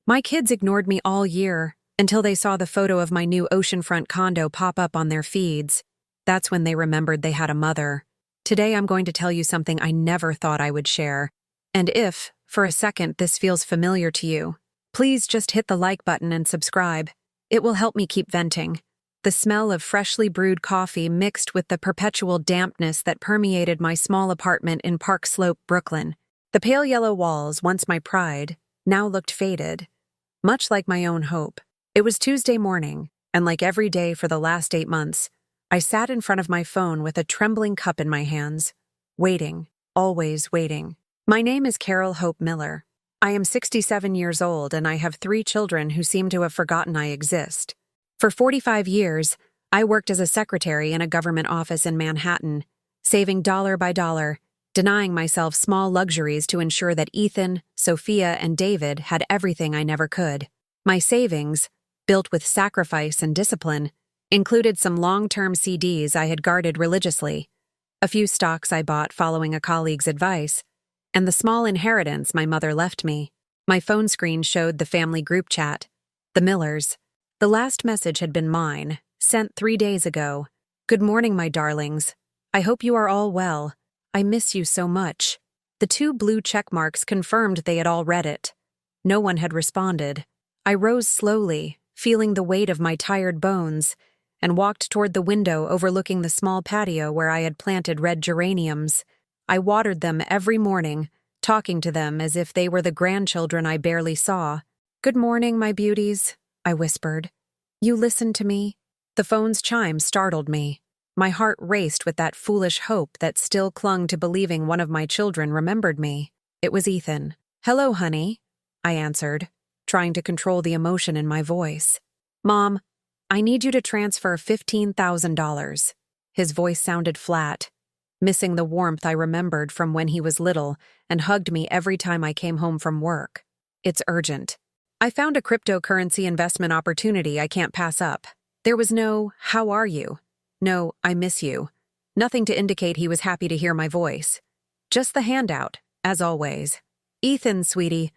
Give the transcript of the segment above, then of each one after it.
My kids ignored me all year until they saw the photo of my new oceanfront condo pop up on their feeds. That's when they remembered they had a mother. Today I'm going to tell you something I never thought I would share. And if, for a second, this feels familiar to you, please just hit the like button and subscribe. It will help me keep venting. The smell of freshly brewed coffee mixed with the perpetual dampness that permeated my small apartment in Park Slope, Brooklyn. The pale yellow walls, once my pride, now looked faded, much like my own hope. It was Tuesday morning, and like every day for the last 8 months, I sat in front of my phone with a trembling cup in my hands, waiting, always waiting. My name is Carol Hope Miller. I am 67 years old, and I have 3 children who seem to have forgotten I exist. For 45 years, I worked as a secretary in a government office in Manhattan, saving dollar by dollar, denying myself small luxuries to ensure that Ethan, Sophia, and David had everything I never could. My savings, built with sacrifice and discipline, included some long-term CDs I had guarded religiously, a few stocks I bought following a colleague's advice, and the small inheritance my mother left me. My phone screen showed the family group chat, the Millers. The last message had been mine, sent 3 days ago. "Good morning, my darlings. I hope you are all well. I miss you so much." The 2 blue check marks confirmed they had all read it. No one had responded. I rose slowly, feeling the weight of my tired bones, and walked toward the window overlooking the small patio where I had planted red geraniums. I watered them every morning, talking to them as if they were the grandchildren I barely saw. "Good morning, my beauties," I whispered. "You listened to me?" The phone's chime startled me. My heart raced with that foolish hope that still clung to believing one of my children remembered me. It was Ethan. "Hello, honey," I answered, trying to control the emotion in my voice. "Mom, I need you to transfer $15,000. His voice sounded flat, missing the warmth I remembered from when he was little and hugged me every time I came home from work. "It's urgent. I found a cryptocurrency investment opportunity I can't pass up." There was no, "How are you?" No, "I miss you." Nothing to indicate he was happy to hear my voice. Just the handout, as always. "Ethan, sweetie,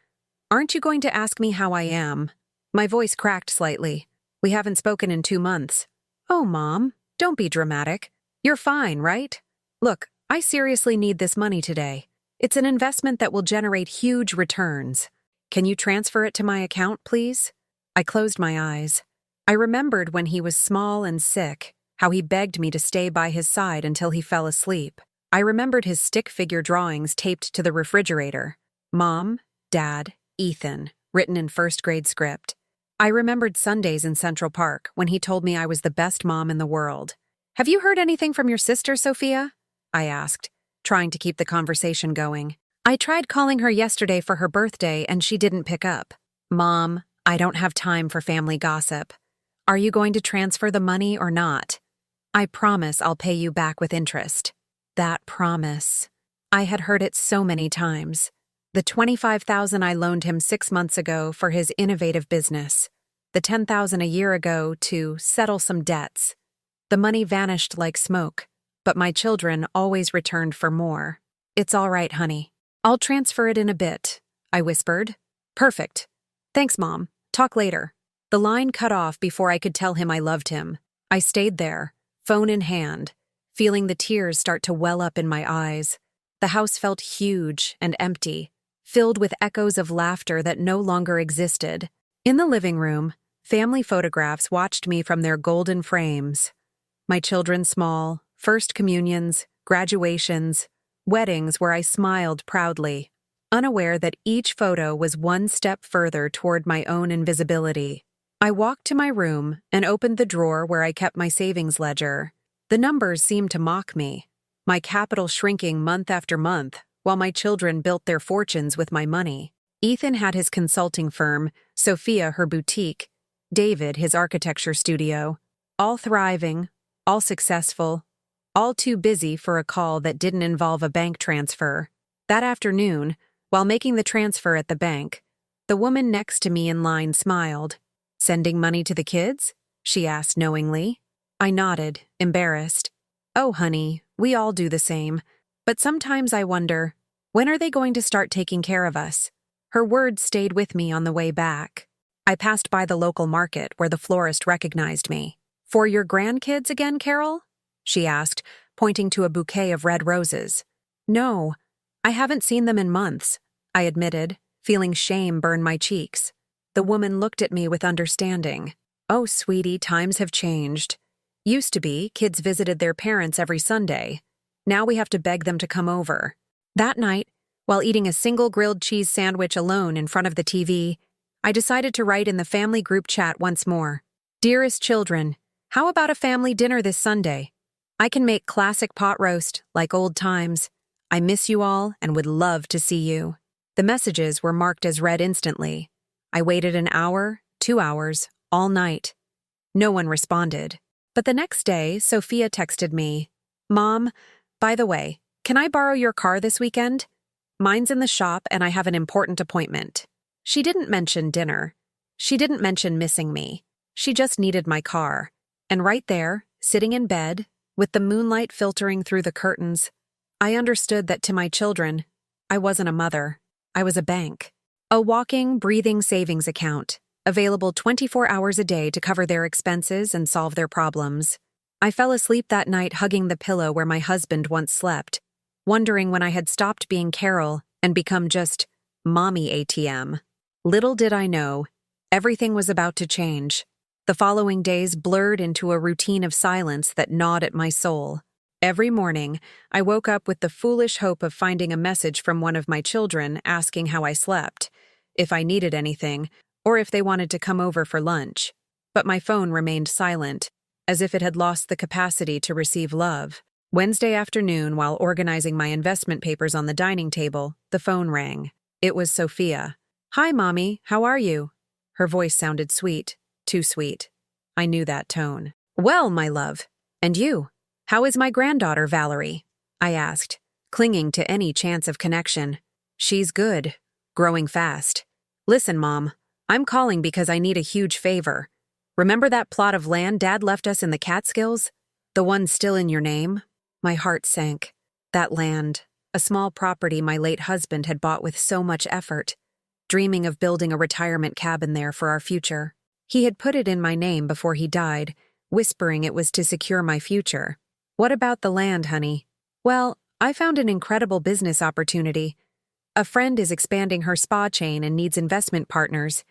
aren't you going to ask me how I am?" My voice cracked slightly. "We haven't spoken in 2 months. "Oh, Mom, don't be dramatic. You're fine, right? Look, I seriously need this money today. It's an investment that will generate huge returns. Can you transfer it to my account, please?" I closed my eyes. I remembered when he was small and sick, how he begged me to stay by his side until he fell asleep. I remembered his stick figure drawings taped to the refrigerator. Mom, Dad, Ethan, written in first-grade script. I remembered Sundays in Central Park when he told me I was the best mom in the world. "Have you heard anything from your sister, Sophia?" I asked, trying to keep the conversation going. "I tried calling her yesterday for her birthday and she didn't pick up." "Mom, I don't have time for family gossip. Are you going to transfer the money or not? I promise I'll pay you back with interest." That promise. I had heard it so many times. The $25,000 I loaned him 6 months ago for his innovative business. The $10,000 a year ago to settle some debts. The money vanished like smoke, but my children always returned for more. "It's all right, honey. I'll transfer it in a bit," I whispered. "Perfect. Thanks, Mom. Talk later." The line cut off before I could tell him I loved him. I stayed there, phone in hand, feeling the tears start to well up in my eyes. The house felt huge and empty, filled with echoes of laughter that no longer existed. In the living room, family photographs watched me from their golden frames. My children small, first communions, graduations, weddings where I smiled proudly, unaware that each photo was one step further toward my own invisibility. I walked to my room and opened the drawer where I kept my savings ledger. The numbers seemed to mock me, my capital shrinking month after month, while my children built their fortunes with my money. Ethan had his consulting firm, Sophia her boutique, David his architecture studio, all thriving, all successful, all too busy for a call that didn't involve a bank transfer. That afternoon, while making the transfer at the bank, the woman next to me in line smiled. "Sending money to the kids?" she asked knowingly. I nodded, embarrassed. "Oh, honey, we all do the same. But sometimes I wonder, when are they going to start taking care of us?" Her words stayed with me on the way back. I passed by the local market where the florist recognized me. "For your grandkids again, Carol?" she asked, pointing to a bouquet of red roses. "No, I haven't seen them in months," I admitted, feeling shame burn my cheeks. The woman looked at me with understanding. "Oh, sweetie, times have changed. Used to be, kids visited their parents every Sunday. Now we have to beg them to come over." That night, while eating a single grilled cheese sandwich alone in front of the TV, I decided to write in the family group chat once more. "Dearest children, how about a family dinner this Sunday? I can make classic pot roast, like old times. I miss you all and would love to see you." The messages were marked as read instantly. I waited an hour, 2 hours, all night. No one responded. But the next day, Sophia texted me, "Mom, by the way, can I borrow your car this weekend? Mine's in the shop and I have an important appointment." She didn't mention dinner. She didn't mention missing me. She just needed my car. And right there, sitting in bed, with the moonlight filtering through the curtains, I understood that to my children, I wasn't a mother. I was a bank. A walking, breathing savings account, available 24 hours a day to cover their expenses and solve their problems. I fell asleep that night hugging the pillow where my husband once slept, wondering when I had stopped being Carol and become just Mommy ATM. Little did I know, everything was about to change. The following days blurred into a routine of silence that gnawed at my soul. Every morning, I woke up with the foolish hope of finding a message from one of my children asking how I slept, if I needed anything, or if they wanted to come over for lunch. But my phone remained silent, as if it had lost the capacity to receive love. Wednesday afternoon, while organizing my investment papers on the dining table, the phone rang. It was Sophia. "Hi, Mommy, how are you?" Her voice sounded sweet, too sweet. I knew that tone. "Well, my love, and you? How is my granddaughter, Valerie?" I asked, clinging to any chance of connection. "She's good, growing fast. Listen, Mom, I'm calling because I need a huge favor. Remember that plot of land Dad left us in the Catskills? The one still in your name?" My heart sank. That land, a small property my late husband had bought with so much effort, dreaming of building a retirement cabin there for our future. He had put it in my name before he died, whispering it was to secure my future. "What about the land, honey?" "Well, I found an incredible business opportunity. A friend is expanding her spa chain and needs investment partners.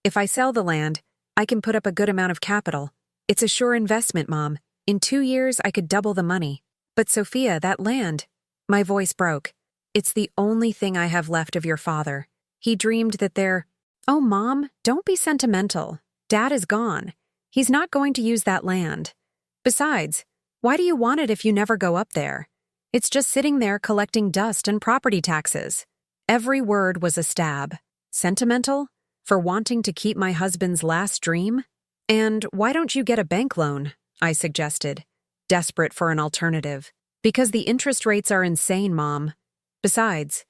If I sell the land, I can put up a good amount of capital. It's a sure investment, Mom. In 2 years, I could double the money." "But Sophia, that land..." My voice broke. "It's the only thing I have left of your father. He dreamed that there..." "Oh, Mom, don't be sentimental. Dad is gone. He's not going to use that land. Besides, why do you want it if you never go up there? It's just sitting there collecting dust and property taxes." Every word was a stab. Sentimental? For wanting to keep my husband's last dream? "And why don't you get a bank loan?" I suggested, desperate for an alternative. "Because the interest rates are insane, Mom. Besides,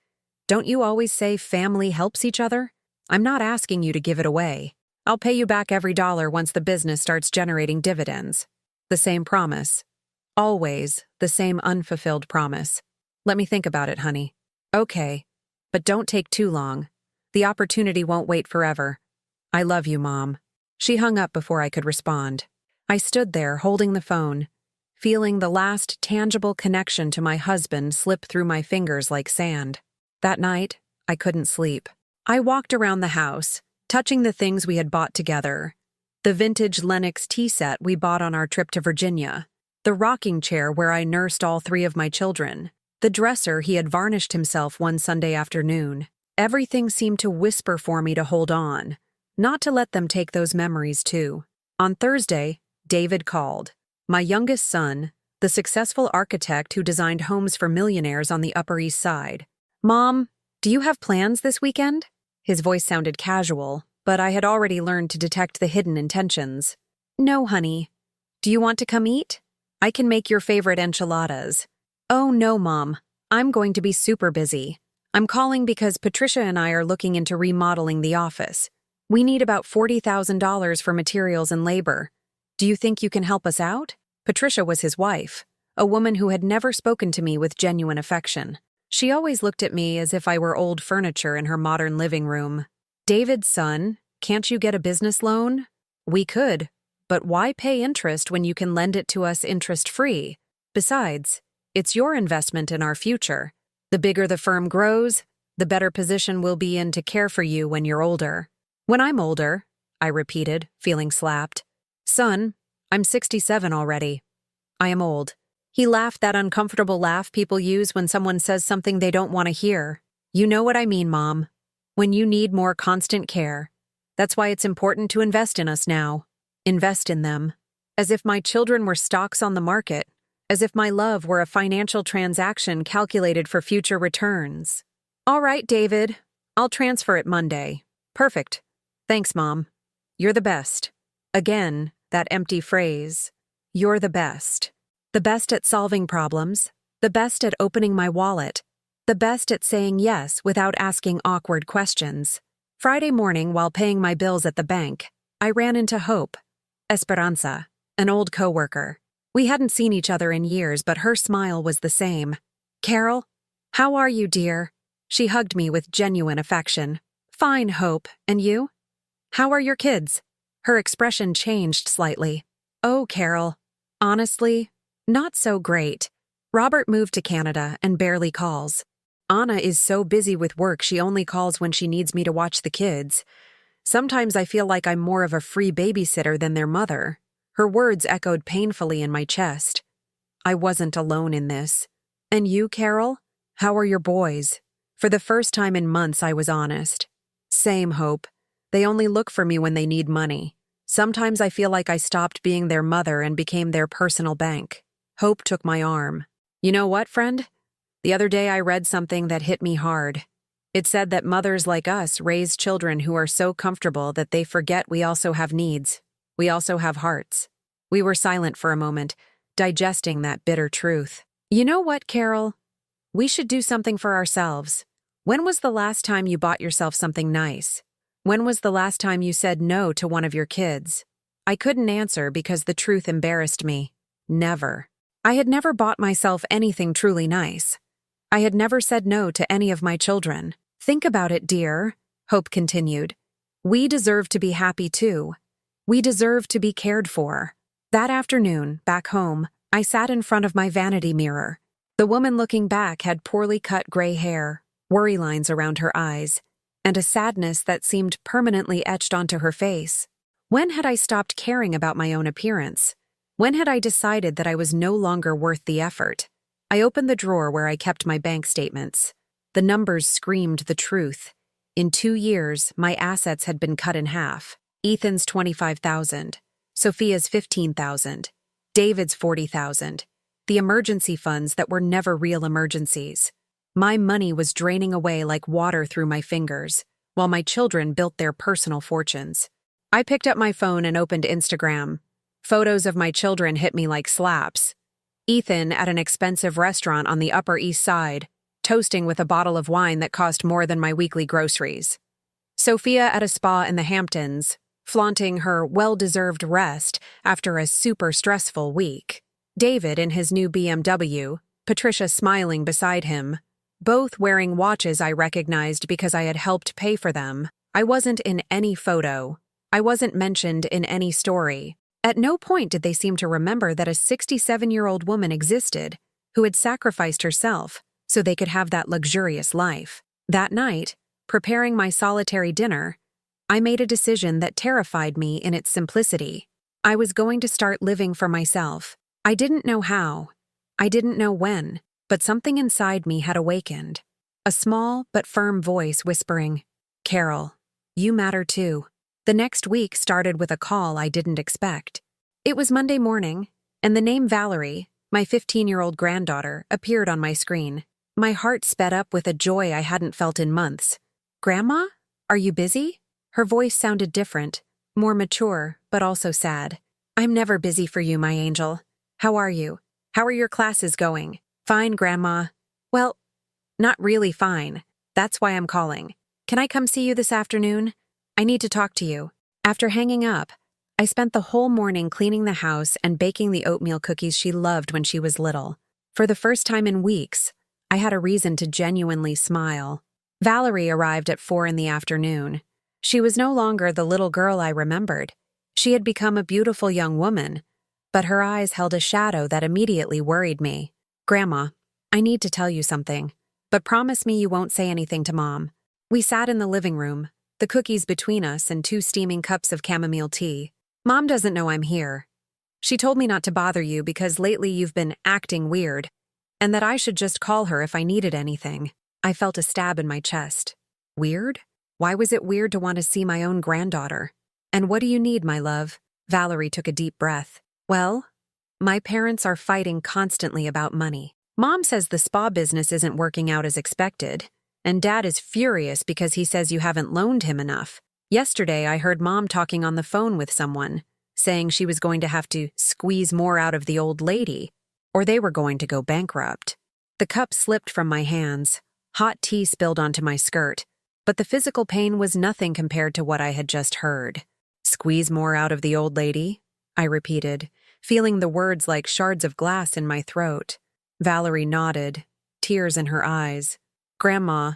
don't you always say family helps each other? I'm not asking you to give it away. I'll pay you back every dollar once the business starts generating dividends." The same promise. Always the same unfulfilled promise. "Let me think about it, honey." "Okay, but don't take too long. The opportunity won't wait forever. I love you, Mom." She hung up before I could respond. I stood there holding the phone, feeling the last tangible connection to my husband slip through my fingers like sand. That night, I couldn't sleep. I walked around the house, touching the things we had bought together. The vintage Lenox tea set we bought on our trip to Virginia. The rocking chair where I nursed all 3 of my children. The dresser he had varnished himself one Sunday afternoon. Everything seemed to whisper for me to hold on, not to let them take those memories too. On Thursday, David called. My youngest son, the successful architect who designed homes for millionaires on the Upper East Side. "Mom, do you have plans this weekend?" His voice sounded casual, but I had already learned to detect the hidden intentions. "No, honey. Do you want to come eat? I can make your favorite enchiladas." "Oh, no, Mom. I'm going to be super busy. I'm calling because Patricia and I are looking into remodeling the office. We need about $40,000 for materials and labor. Do you think you can help us out?" Patricia was his wife, a woman who had never spoken to me with genuine affection. She always looked at me as if I were old furniture in her modern living room. "David's son, can't you get a business loan?" "We could, but why pay interest when you can lend it to us interest-free? Besides, it's your investment in our future. The bigger the firm grows, the better position we'll be in to care for you when you're older." "When I'm older," I repeated, feeling slapped. "Son, I'm 67 already. I am old." He laughed, that uncomfortable laugh people use when someone says something they don't want to hear. "You know what I mean, Mom. When you need more constant care. That's why it's important to invest in us now. Invest in them. As if my children were stocks on the market. As if my love were a financial transaction calculated for future returns." "All right, David. I'll transfer it Monday." "Perfect. Thanks, Mom. You're the best." Again, that empty phrase. You're the best. The best at solving problems. The best at opening my wallet. The best at saying yes without asking awkward questions. Friday morning, while paying my bills at the bank, I ran into Hope, Esperanza, an old coworker. We hadn't seen each other in years, but her smile was the same. "Carol, how are you, dear?" She hugged me with genuine affection. "Fine, Hope. And you? How are your kids?" Her expression changed slightly. "Oh, Carol. Honestly, not so great. Robert moved to Canada and barely calls. Anna is so busy with work she only calls when she needs me to watch the kids. Sometimes I feel like I'm more of a free babysitter than their mother." Her words echoed painfully in my chest. I wasn't alone in this. "And you, Carol? How are your boys?" For the first time in months, I was honest. "Same, Hope. They only look for me when they need money. Sometimes I feel like I stopped being their mother and became their personal bank." Hope took my arm. "You know what, friend? The other day I read something that hit me hard. It said that mothers like us raise children who are so comfortable that they forget we also have needs. We also have hearts." We were silent for a moment, digesting that bitter truth. "You know what, Carol? We should do something for ourselves. When was the last time you bought yourself something nice? When was the last time you said no to one of your kids?" I couldn't answer because the truth embarrassed me. Never. I had never bought myself anything truly nice. I had never said no to any of my children. "Think about it, dear," Hope continued. "We deserve to be happy too. We deserve to be cared for." That afternoon, back home, I sat in front of my vanity mirror. The woman looking back had poorly cut gray hair, worry lines around her eyes, and a sadness that seemed permanently etched onto her face. When had I stopped caring about my own appearance? When had I decided that I was no longer worth the effort? I opened the drawer where I kept my bank statements. The numbers screamed the truth. In 2 years, my assets had been cut in half. Ethan's $25,000, Sophia's $15,000, David's $40,000. The emergency funds that were never real emergencies. My money was draining away like water through my fingers, while my children built their personal fortunes. I picked up my phone and opened Instagram. Photos of my children hit me like slaps. Ethan at an expensive restaurant on the Upper East Side, toasting with a bottle of wine that cost more than my weekly groceries. Sophia at a spa in the Hamptons, flaunting her well-deserved rest after a super stressful week. David in his new BMW, Patricia smiling beside him, both wearing watches I recognized because I had helped pay for them. I wasn't in any photo. I wasn't mentioned in any story. At no point did they seem to remember that a 67-year-old woman existed who had sacrificed herself so they could have that luxurious life. That night, preparing my solitary dinner, I made a decision that terrified me in its simplicity. I was going to start living for myself. I didn't know how. I didn't know when, but something inside me had awakened. A small but firm voice whispering, "Carol, you matter too." The next week started with a call I didn't expect. It was Monday morning, and the name Valerie, my 15-year-old granddaughter, appeared on my screen. My heart sped up with a joy I hadn't felt in months. "Grandma? Are you busy?" Her voice sounded different, more mature, but also sad. "I'm never busy for you, my angel. How are you? How are your classes going?" "Fine, Grandma." "Well, not really fine. That's why I'm calling. Can I come see you this afternoon? I need to talk to you." After hanging up, I spent the whole morning cleaning the house and baking the oatmeal cookies she loved when she was little. For the first time in weeks, I had a reason to genuinely smile. Valerie arrived at 4 in the afternoon. She was no longer the little girl I remembered. She had become a beautiful young woman, but her eyes held a shadow that immediately worried me. "Grandma, I need to tell you something, but promise me you won't say anything to Mom." We sat in the living room, the cookies between us and 2 steaming cups of chamomile tea. "Mom doesn't know I'm here. She told me not to bother you because lately you've been acting weird, and that I should just call her if I needed anything." I felt a stab in my chest. Weird? Why was it weird to want to see my own granddaughter? "And what do you need, my love?" Valerie took a deep breath. "Well, my parents are fighting constantly about money. Mom says the spa business isn't working out as expected, and Dad is furious because he says you haven't loaned him enough. Yesterday I heard Mom talking on the phone with someone, saying she was going to have to squeeze more out of the old lady, or they were going to go bankrupt." The cup slipped from my hands. Hot tea spilled onto my skirt, but the physical pain was nothing compared to what I had just heard. "Squeeze more out of the old lady?" I repeated, feeling the words like shards of glass in my throat. Valerie nodded, tears in her eyes. "Grandma,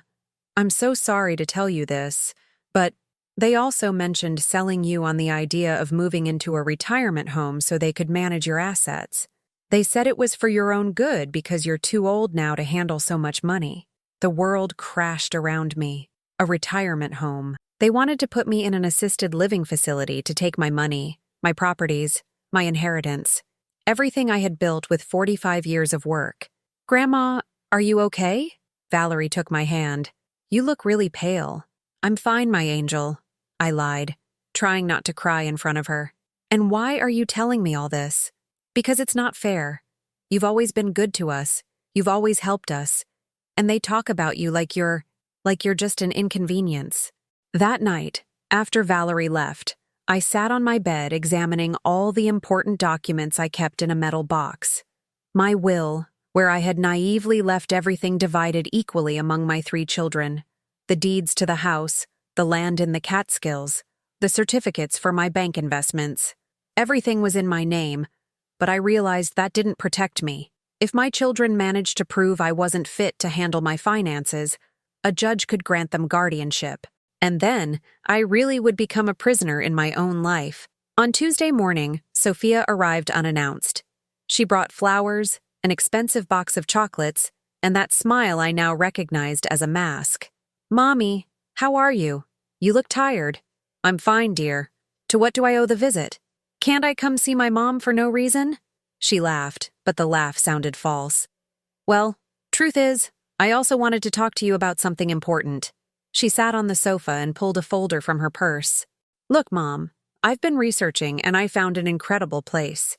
I'm so sorry to tell you this, but they also mentioned selling you on the idea of moving into a retirement home so they could manage your assets. They said it was for your own good because you're too old now to handle so much money." The world crashed around me. A retirement home. They wanted to put me in an assisted living facility to take my money, my properties, my inheritance, everything I had built with 45 years of work. "Grandma, are you okay?" Valerie took my hand. "You look really pale." "I'm fine, my angel," I lied, trying not to cry in front of her. "And why are you telling me all this?" "Because it's not fair. You've always been good to us. You've always helped us. And they talk about you like you're just an inconvenience." That night, after Valerie left, I sat on my bed examining all the important documents I kept in a metal box. My will, where I had naively left everything divided equally among my 3 children, the deeds to the house, the land in the Catskills, the certificates for my bank investments. Everything was in my name, but I realized that didn't protect me. If my children managed to prove I wasn't fit to handle my finances, a judge could grant them guardianship. And then, I really would become a prisoner in my own life. On Tuesday morning, Sophia arrived unannounced. She brought flowers, an expensive box of chocolates, and that smile I now recognized as a mask. "Mommy, how are you? You look tired." "I'm fine, dear. To what do I owe the visit? Can't I come see my mom for no reason?" She laughed, but the laugh sounded false. "Well, truth is, I also wanted to talk to you about something important." She sat on the sofa and pulled a folder from her purse. "Look, Mom, I've been researching and I found an incredible place.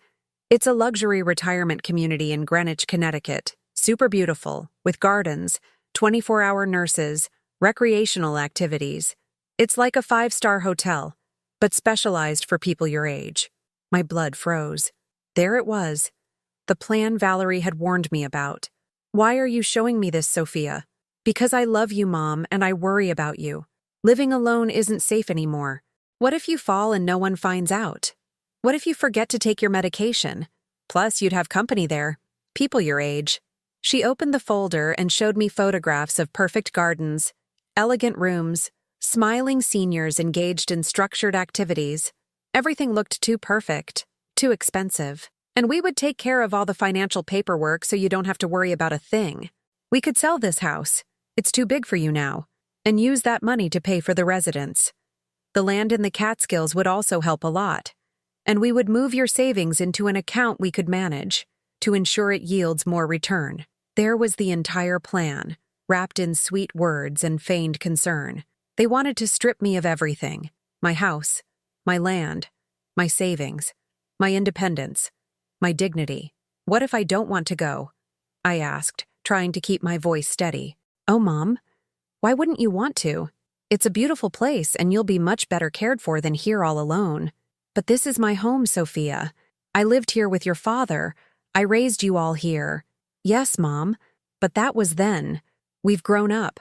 It's a luxury retirement community in Greenwich, Connecticut. Super beautiful, with gardens, 24-hour nurses, recreational activities. It's like a 5-star hotel, but specialized for people your age." My blood froze. There it was. The plan Valerie had warned me about. "Why are you showing me this, Sophia?" "Because I love you, Mom, and I worry about you. Living alone isn't safe anymore. What if you fall and no one finds out? What if you forget to take your medication? Plus, you'd have company there. People your age." She opened the folder and showed me photographs of perfect gardens, elegant rooms, smiling seniors engaged in structured activities. Everything looked too perfect, too expensive. And we would take care of all the financial paperwork so you don't have to worry about a thing. We could sell this house. It's too big for you now. And use that money to pay for the residence. The land in the Catskills would also help a lot. And we would move your savings into an account we could manage to ensure it yields more return. There was the entire plan, wrapped in sweet words and feigned concern. They wanted to strip me of everything. My house, my land, my savings, my independence, my dignity. "What if I don't want to go?" I asked, trying to keep my voice steady. "Oh, Mom, why wouldn't you want to? It's a beautiful place and you'll be much better cared for than here all alone." "But this is my home, Sophia. I lived here with your father. I raised you all here." "Yes, Mom, but that was then. We've grown up.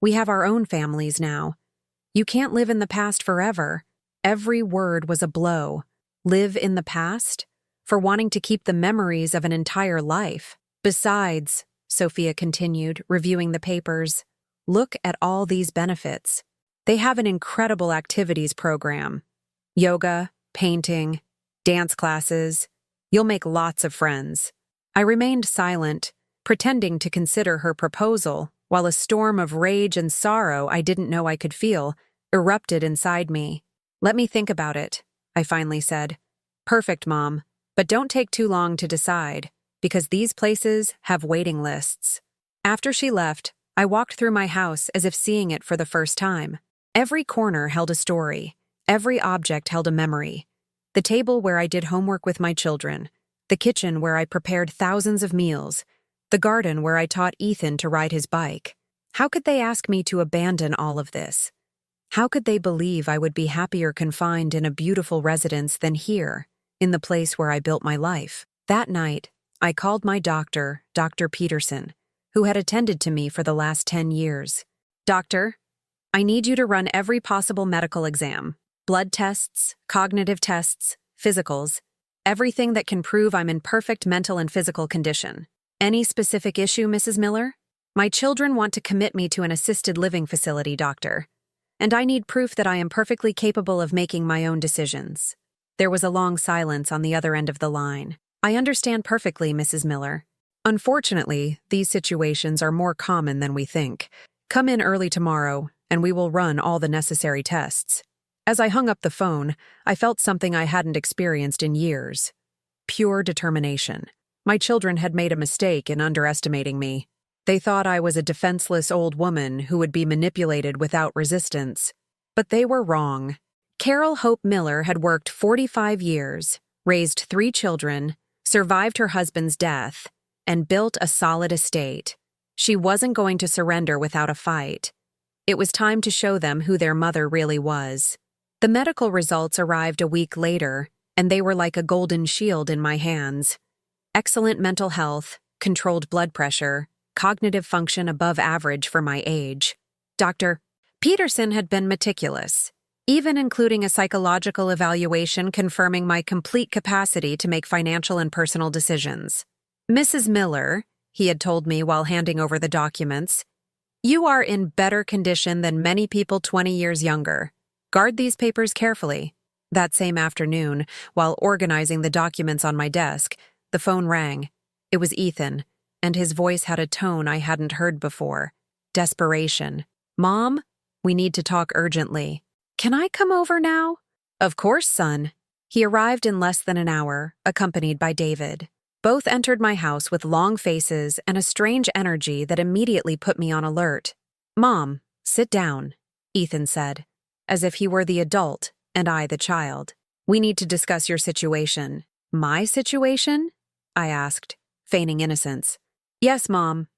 We have our own families now. You can't live in the past forever." Every word was a blow. Live in the past? For wanting to keep the memories of an entire life. Besides, Sophia continued, reviewing the papers. Look at all these benefits. They have an incredible activities program. Yoga, painting, dance classes. You'll make lots of friends. I remained silent, pretending to consider her proposal, while a storm of rage and sorrow I didn't know I could feel erupted inside me. Let me think about it, I finally said. Perfect, Mom, but don't take too long to decide, because these places have waiting lists. After she left, I walked through my house as if seeing it for the first time. Every corner held a story. Every object held a memory. The table where I did homework with my children, the kitchen where I prepared thousands of meals, the garden where I taught Ethan to ride his bike. How could they ask me to abandon all of this? How could they believe I would be happier confined in a beautiful residence than here, in the place where I built my life? That night, I called my doctor, Dr. Peterson, who had attended to me for the last 10 years. Doctor, I need you to run every possible medical exam. Blood tests, cognitive tests, physicals, everything that can prove I'm in perfect mental and physical condition. Any specific issue, Mrs. Miller? My children want to commit me to an assisted living facility, doctor, and I need proof that I am perfectly capable of making my own decisions. There was a long silence on the other end of the line. I understand perfectly, Mrs. Miller. Unfortunately, these situations are more common than we think. Come in early tomorrow, and we will run all the necessary tests. As I hung up the phone, I felt something I hadn't experienced in years. Pure determination. My children had made a mistake in underestimating me. They thought I was a defenseless old woman who would be manipulated without resistance. But they were wrong. Carol Hope Miller had worked 45 years, raised 3 children, survived her husband's death, and built a solid estate. She wasn't going to surrender without a fight. It was time to show them who their mother really was. The medical results arrived a week later, and they were like a golden shield in my hands. Excellent mental health, controlled blood pressure, cognitive function above average for my age. Dr. Peterson had been meticulous, even including a psychological evaluation confirming my complete capacity to make financial and personal decisions. Mrs. Miller, he had told me while handing over the documents, you are in better condition than many people 20 years younger. Guard these papers carefully. That same afternoon, while organizing the documents on my desk, the phone rang. It was Ethan, and his voice had a tone I hadn't heard before. Desperation. Mom, we need to talk urgently. Can I come over now? Of course, son. He arrived in less than an hour, accompanied by David. Both entered my house with long faces and a strange energy that immediately put me on alert. Mom, sit down, Ethan said, as if he were the adult and I the child. We need to discuss your situation. My situation? I asked, feigning innocence. Yes, Mom.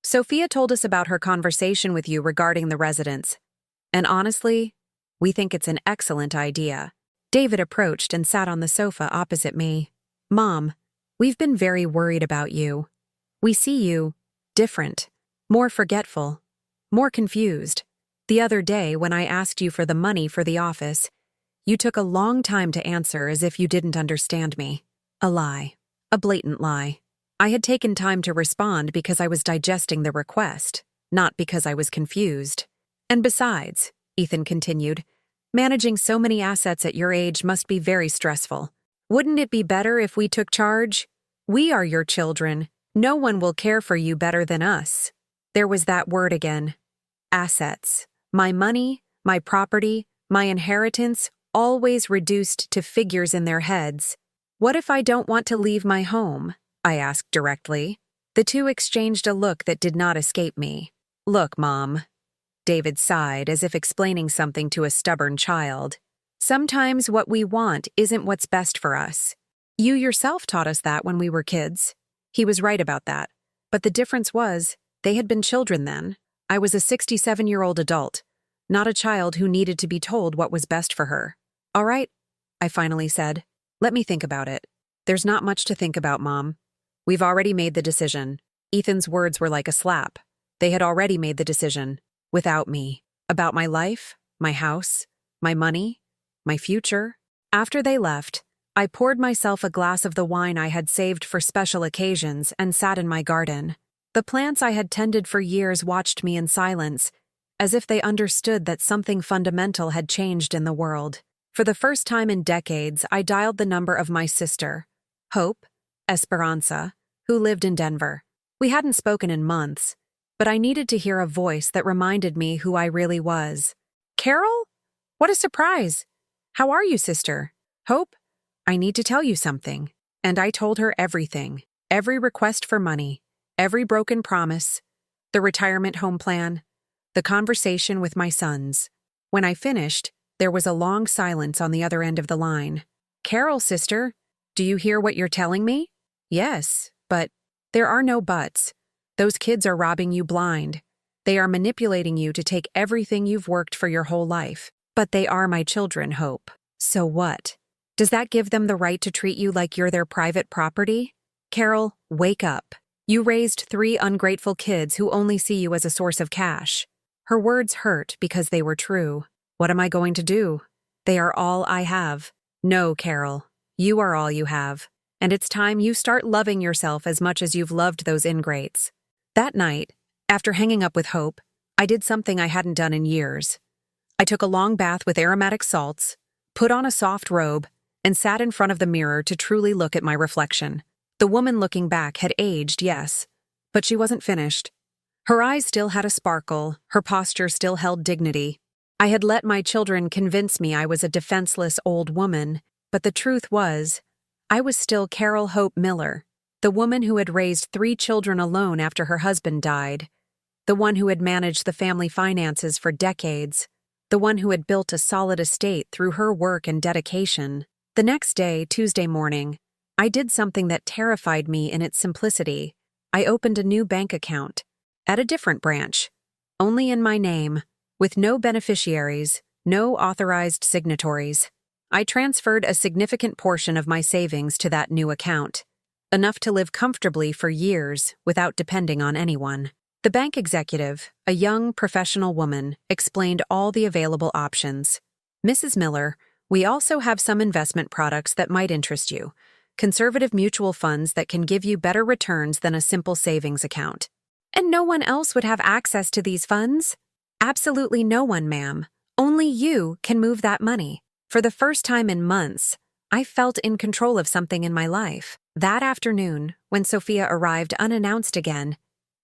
Sophia told us about her conversation with you regarding the residence. And honestly, we think it's an excellent idea. David approached and sat on the sofa opposite me. Mom, we've been very worried about you. We see you different, more forgetful, more confused. The other day, when I asked you for the money for the office, you took a long time to answer as if you didn't understand me. A lie. A blatant lie. I had taken time to respond because I was digesting the request, not because I was confused. And besides, Ethan continued, managing so many assets at your age must be very stressful. Wouldn't it be better if we took charge? We are your children. No one will care for you better than us. There was that word again. Assets. My money, my property, my inheritance, always reduced to figures in their heads. What if I don't want to leave my home? I asked directly. The two exchanged a look that did not escape me. Look, Mom. David sighed as if explaining something to a stubborn child. Sometimes what we want isn't what's best for us. You yourself taught us that when we were kids. He was right about that. But the difference was, they had been children then. I was a 67-year-old adult, not a child who needed to be told what was best for her. All right, I finally said. Let me think about it. There's not much to think about, Mom. We've already made the decision. Ethan's words were like a slap. They had already made the decision. Without me. About my life, my house, my money, my future. After they left, I poured myself a glass of the wine I had saved for special occasions and sat in my garden. The plants I had tended for years watched me in silence, as if they understood that something fundamental had changed in the world. For the first time in decades, I dialed the number of my sister, Hope Esperanza, who lived in Denver. We hadn't spoken in months, but I needed to hear a voice that reminded me who I really was. Carol? What a surprise! How are you, sister? Hope? I need to tell you something. And I told her everything. Every request for money, every broken promise, the retirement home plan, the conversation with my sons. When I finished, there was a long silence on the other end of the line. Carol, sister, do you hear what you're telling me? Yes, but there are no buts. Those kids are robbing you blind. They are manipulating you to take everything you've worked for your whole life. But they are my children, Hope. So what? Does that give them the right to treat you like you're their private property? Carol, wake up. You raised 3 ungrateful kids who only see you as a source of cash. Her words hurt because they were true. What am I going to do? They are all I have. No, Carol, you are all you have. And it's time you start loving yourself as much as you've loved those ingrates. That night, after hanging up with Hope, I did something I hadn't done in years. I took a long bath with aromatic salts, put on a soft robe, and sat in front of the mirror to truly look at my reflection. The woman looking back had aged, yes, but she wasn't finished. Her eyes still had a sparkle, her posture still held dignity. I had let my children convince me I was a defenseless old woman, but the truth was, I was still Carol Hope Miller, the woman who had raised 3 children alone after her husband died, the one who had managed the family finances for decades, the one who had built a solid estate through her work and dedication. The next day, Tuesday morning, I did something that terrified me in its simplicity. I opened a new bank account, at a different branch, only in my name, with no beneficiaries, no authorized signatories. I transferred a significant portion of my savings to that new account, enough to live comfortably for years without depending on anyone. The bank executive, a young professional woman, explained all the available options. Mrs. Miller, we also have some investment products that might interest you. Conservative mutual funds that can give you better returns than a simple savings account. And no one else would have access to these funds? Absolutely no one, ma'am. Only you can move that money. For the first time in months, I felt in control of something in my life. That afternoon, when Sophia arrived unannounced again,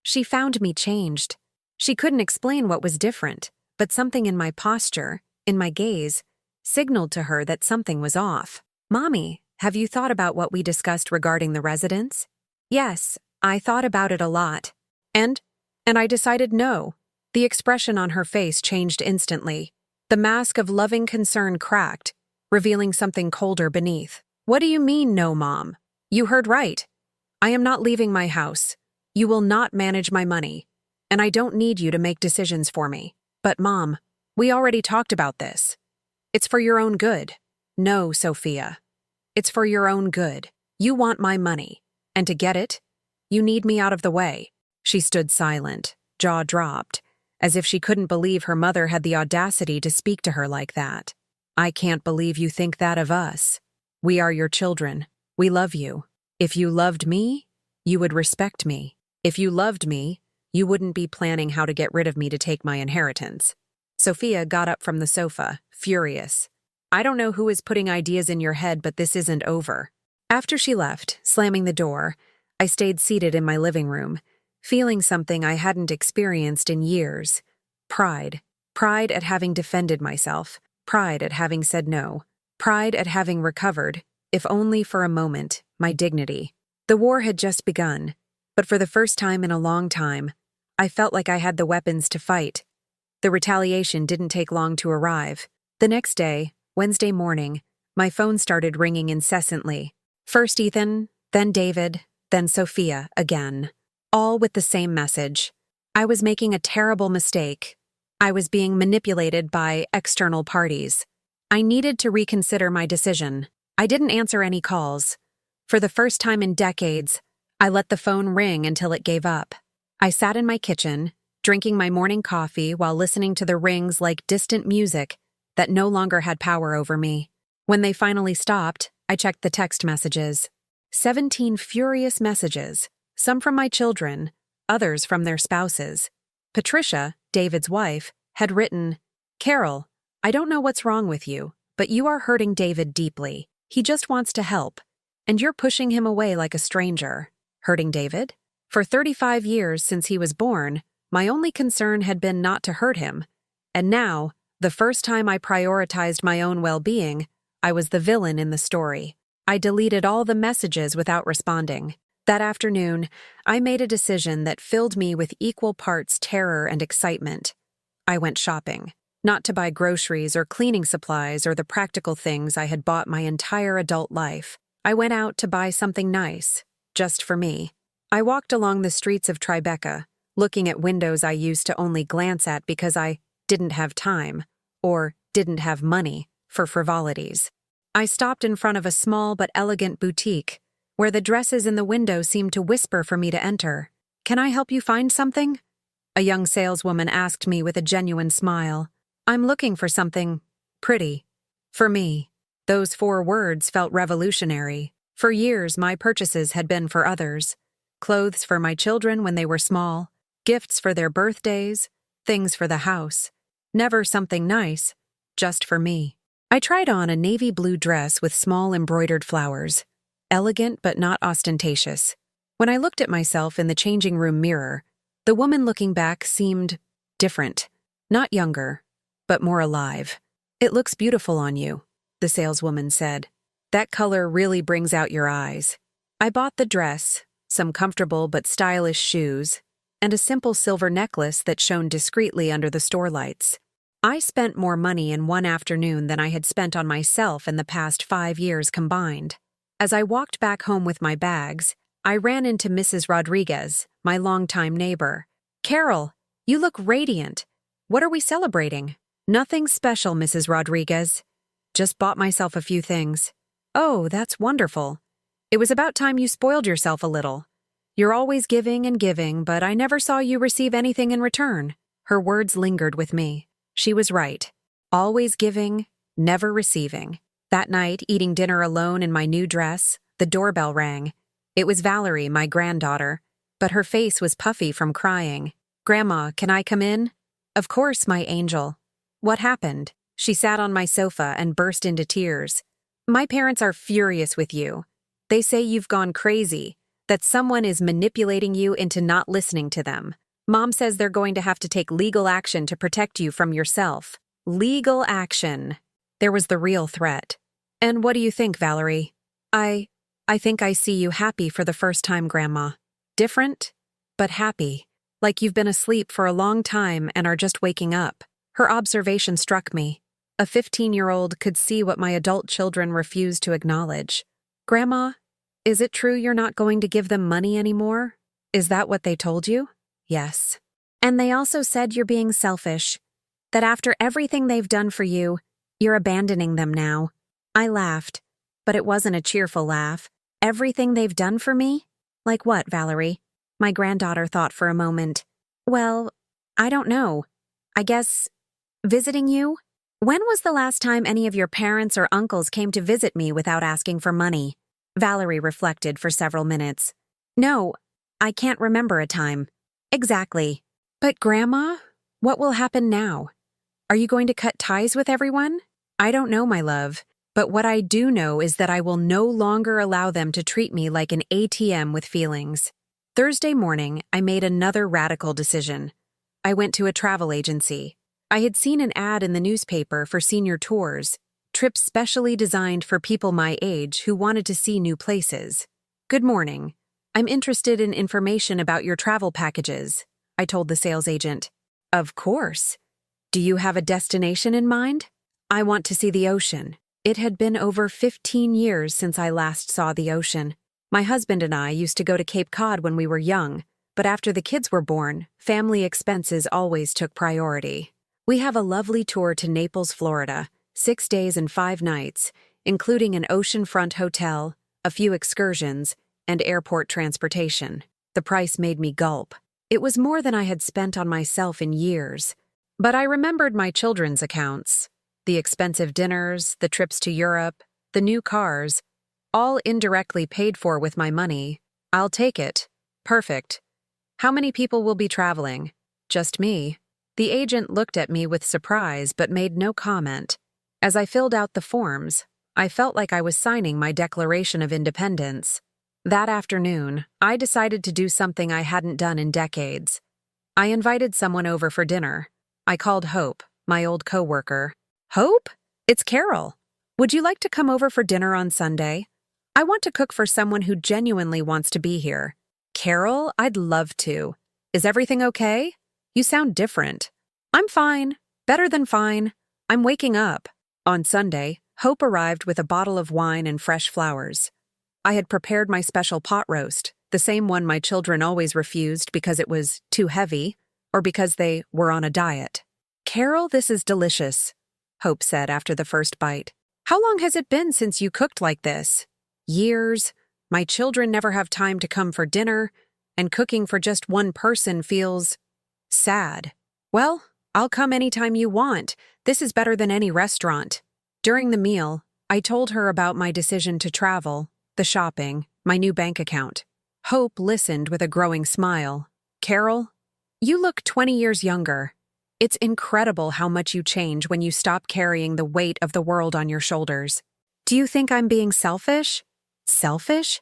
she found me changed. She couldn't explain what was different, but something in my posture, in my gaze, signaled to her that something was off. Mommy, have you thought about what we discussed regarding the residence? Yes, I thought about it a lot. And I decided no. The expression on her face changed instantly. The mask of loving concern cracked, revealing something colder beneath. What do you mean, no, Mom? You heard right. I am not leaving my house. You will not manage my money. And I don't need you to make decisions for me. But, Mom, we already talked about this. It's for your own good. No, Sophia. It's for your own good. You want my money. And to get it, you need me out of the way. She stood silent, jaw dropped, as if she couldn't believe her mother had the audacity to speak to her like that. I can't believe you think that of us. We are your children. We love you. If you loved me, you would respect me. If you loved me, you wouldn't be planning how to get rid of me to take my inheritance. Sophia got up from the sofa, furious. I don't know who is putting ideas in your head, but this isn't over. After she left, slamming the door, I stayed seated in my living room, feeling something I hadn't experienced in years. Pride. Pride at having defended myself. Pride at having said no. Pride at having recovered, if only for a moment, my dignity. The war had just begun, but for the first time in a long time, I felt like I had the weapons to fight. The retaliation didn't take long to arrive. The next day, Wednesday morning, my phone started ringing incessantly. First Ethan, then David, then Sophia again. All with the same message. I was making a terrible mistake. I was being manipulated by external parties. I needed to reconsider my decision. I didn't answer any calls. For the first time in decades, I let the phone ring until it gave up. I sat in my kitchen, drinking my morning coffee while listening to the rings like distant music that no longer had power over me. When they finally stopped, I checked the text messages. 17 furious messages, some from my children, others from their spouses. Patricia, David's wife, had written, "Carol, I don't know what's wrong with you, but you are hurting David deeply. He just wants to help, and you're pushing him away like a stranger." Hurting David? For 35 years since he was born, my only concern had been not to hurt him. And now, the first time I prioritized my own well-being, I was the villain in the story. I deleted all the messages without responding. That afternoon, I made a decision that filled me with equal parts terror and excitement. I went shopping, not to buy groceries or cleaning supplies or the practical things I had bought my entire adult life. I went out to buy something nice, just for me. I walked along the streets of Tribeca, looking at windows I used to only glance at because I didn't have time, or didn't have money, for frivolities. I stopped in front of a small but elegant boutique, where the dresses in the window seemed to whisper for me to enter. "Can I help you find something?" A young saleswoman asked me with a genuine smile. "I'm looking for something pretty." For me, those 4 words felt revolutionary. For years, my purchases had been for others. Clothes for my children when they were small, gifts for their birthdays, things for the house. Never something nice, just for me. I tried on a navy blue dress with small embroidered flowers. Elegant but not ostentatious. When I looked at myself in the changing room mirror, the woman looking back seemed different. Not younger, but more alive. "It looks beautiful on you," the saleswoman said. "That color really brings out your eyes." I bought the dress, some comfortable but stylish shoes, and a simple silver necklace that shone discreetly under the store lights. I spent more money in one afternoon than I had spent on myself in the past 5 years combined. As I walked back home with my bags, I ran into Mrs. Rodriguez, my longtime neighbor. "Carol, you look radiant. What are we celebrating?" "Nothing special, Mrs. Rodriguez. Just bought myself a few things." "Oh, that's wonderful. It was about time you spoiled yourself a little. You're always giving and giving, but I never saw you receive anything in return." Her words lingered with me. She was right. Always giving, never receiving. That night, eating dinner alone in my new dress, the doorbell rang. It was Valerie, my granddaughter, but her face was puffy from crying. "Grandma, can I come in?" "Of course, my angel." "What happened?" She sat on my sofa and burst into tears. "My parents are furious with you. They say you've gone crazy, that someone is manipulating you into not listening to them. Mom says they're going to have to take legal action to protect you from yourself." Legal action. There was the real threat. "And what do you think, Valerie?" I think I see you happy for the first time, Grandma. Different, but happy. Like you've been asleep for a long time and are just waking up." Her observation struck me. A 15-year-old could see what my adult children refused to acknowledge. "Grandma, is it true you're not going to give them money anymore? Is that what they told you?" "Yes." "And they also said you're being selfish. That after everything they've done for you, you're abandoning them now." I laughed, but it wasn't a cheerful laugh. "Everything they've done for me? Like what, Valerie?" My granddaughter thought for a moment. "Well, I don't know. I guess visiting you? When was the last time any of your parents or uncles came to visit me without asking for money?" Valerie reflected for several minutes. "No, I can't remember a time." "Exactly. But Grandma, what will happen now? Are you going to cut ties with everyone?" "I don't know, my love. But what I do know is that I will no longer allow them to treat me like an ATM with feelings." Thursday morning, I made another radical decision. I went to a travel agency. I had seen an ad in the newspaper for senior tours, trips specially designed for people my age who wanted to see new places. "Good morning. I'm interested in information about your travel packages," I told the sales agent. "Of course. Do you have a destination in mind?" "I want to see the ocean." It had been over 15 years since I last saw the ocean. My husband and I used to go to Cape Cod when we were young, but after the kids were born, family expenses always took priority. We have a lovely tour to Naples, Florida, 6 days and 5 nights, including an oceanfront hotel, a few excursions, and airport transportation. The price made me gulp. It was more than I had spent on myself in years. But I remembered my children's accounts. The expensive dinners, the trips to Europe, the new cars, all indirectly paid for with my money. I'll take it. Perfect. How many people will be traveling? Just me. The agent looked at me with surprise but made no comment. As I filled out the forms, I felt like I was signing my Declaration of Independence. That afternoon, I decided to do something I hadn't done in decades. I invited someone over for dinner. I called Hope, my old coworker. Hope? It's Carol. Would you like to come over for dinner on Sunday? I want to cook for someone who genuinely wants to be here. Carol, I'd love to. Is everything okay? You sound different. I'm fine. Better than fine. I'm waking up. On Sunday, Hope arrived with a bottle of wine and fresh flowers. I had prepared my special pot roast, the same one my children always refused because it was too heavy or because they were on a diet. Carol, this is delicious, Hope said after the first bite. How long has it been since you cooked like this? Years. My children never have time to come for dinner, and cooking for just one person feels sad. Well, I'll come anytime you want. This is better than any restaurant. During the meal, I told her about my decision to travel, the shopping, my new bank account. Hope listened with a growing smile. Carol, you look 20 years younger. It's incredible how much you change when you stop carrying the weight of the world on your shoulders. Do you think I'm being selfish? Selfish?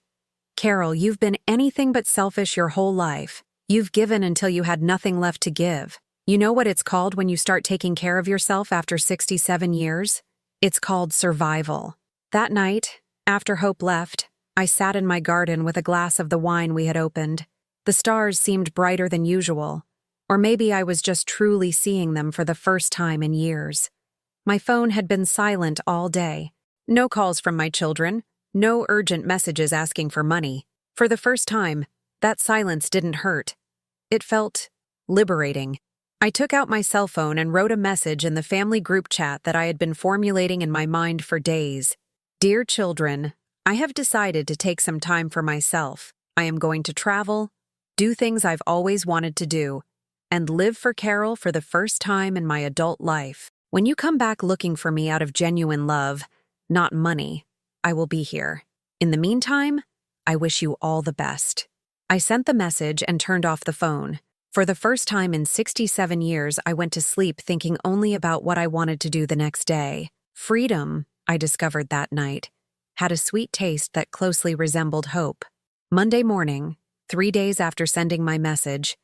Carol, you've been anything but selfish your whole life. You've given until you had nothing left to give. You know what it's called when you start taking care of yourself after 67 years? It's called survival. That night, after Hope left, I sat in my garden with a glass of the wine we had opened. The stars seemed brighter than usual, or maybe I was just truly seeing them for the first time in years. My phone had been silent all day. No calls from my children, no urgent messages asking for money. For the first time, that silence didn't hurt. It felt liberating. I took out my cell phone and wrote a message in the family group chat that I had been formulating in my mind for days. Dear children, I have decided to take some time for myself. I am going to travel, do things I've always wanted to do, and live for Carol for the first time in my adult life. When you come back looking for me out of genuine love, not money, I will be here. In the meantime, I wish you all the best. I sent the message and turned off the phone. For the first time in 67 years, I went to sleep thinking only about what I wanted to do the next day. Freedom, I discovered that night, had a sweet taste that closely resembled hope. Monday morning, 3 days after sending my message,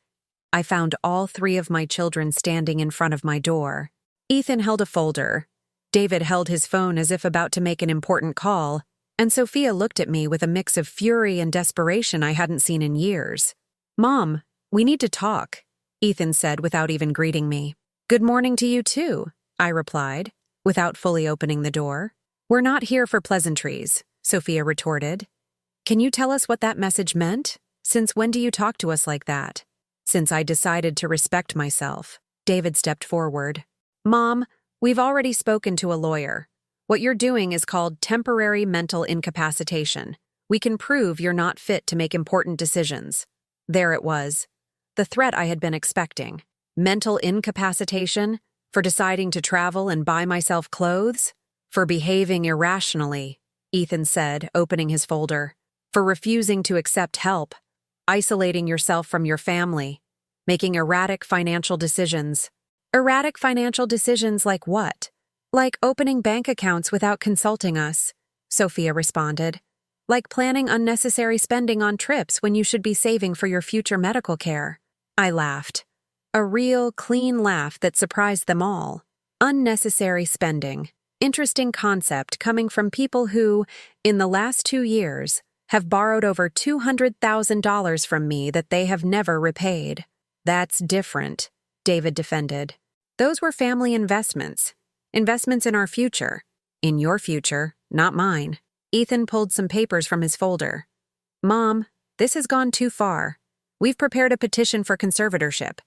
I found all 3 of my children standing in front of my door. Ethan held a folder. David held his phone as if about to make an important call, and Sophia looked at me with a mix of fury and desperation I hadn't seen in years. Mom, we need to talk, Ethan said without even greeting me. Good morning to you too, I replied, without fully opening the door. We're not here for pleasantries, Sophia retorted. Can you tell us what that message meant? Since when do you talk to us like that? Since I decided to respect myself. David stepped forward. Mom, we've already spoken to a lawyer. What you're doing is called temporary mental incapacitation. We can prove you're not fit to make important decisions. There it was. The threat I had been expecting. Mental incapacitation? For deciding to travel and buy myself clothes? For behaving irrationally, Ethan said, opening his folder. For refusing to accept help. Isolating yourself from your family. Making erratic financial decisions. Erratic financial decisions like what? Like opening bank accounts without consulting us, Sophia responded. Like planning unnecessary spending on trips when you should be saving for your future medical care. I laughed. A real, clean laugh that surprised them all. Unnecessary spending. Interesting concept coming from people who, in the last 2 years, have borrowed over $200,000 from me that they have never repaid. That's different, David defended. Those were family investments. Investments in our future. In your future, not mine. Ethan pulled some papers from his folder. Mom, this has gone too far. We've prepared a petition for conservatorship.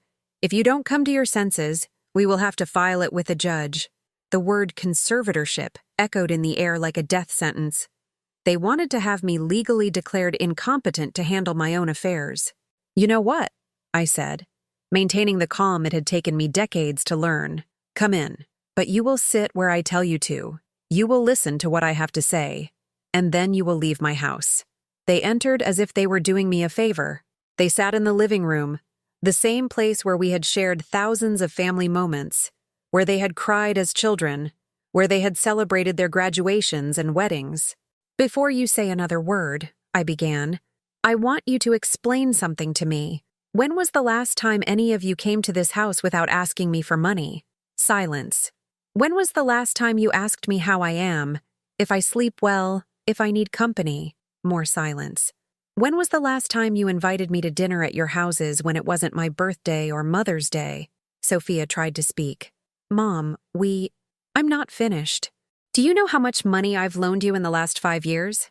If you don't come to your senses, we will have to file it with a judge. The word conservatorship echoed in the air like a death sentence. They wanted to have me legally declared incompetent to handle my own affairs. You know what? I said, maintaining the calm it had taken me decades to learn. Come in, but you will sit where I tell you to. You will listen to what I have to say, and then you will leave my house. They entered as if they were doing me a favor. They sat in the living room, the same place where we had shared thousands of family moments, where they had cried as children, where they had celebrated their graduations and weddings. "Before you say another word," I began, "I want you to explain something to me. When was the last time any of you came to this house without asking me for money?" Silence. "When was the last time you asked me how I am, if I sleep well, if I need company?" More silence. "When was the last time you invited me to dinner at your houses when it wasn't my birthday or Mother's Day?" Sophia tried to speak. "Mom, I'm not finished. Do you know how much money I've loaned you in the last 5 years?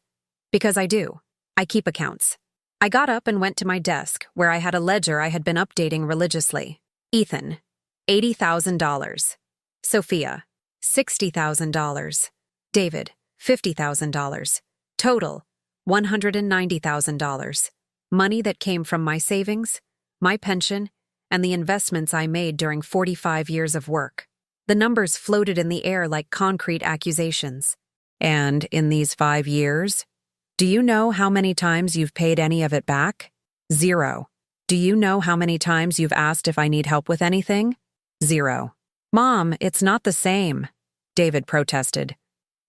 Because I do. I keep accounts." I got up and went to my desk, where I had a ledger I had been updating religiously. Ethan, $80,000. Sophia, $60,000. David, $50,000. Total, $190,000. Money that came from my savings, my pension, and the investments I made during 45 years of work. The numbers floated in the air like concrete accusations. "And in these 5 years, do you know how many times you've paid any of it back?" "Zero." "Do you know how many times you've asked if I need help with anything?" "Zero." "Mom, it's not the same," David protested.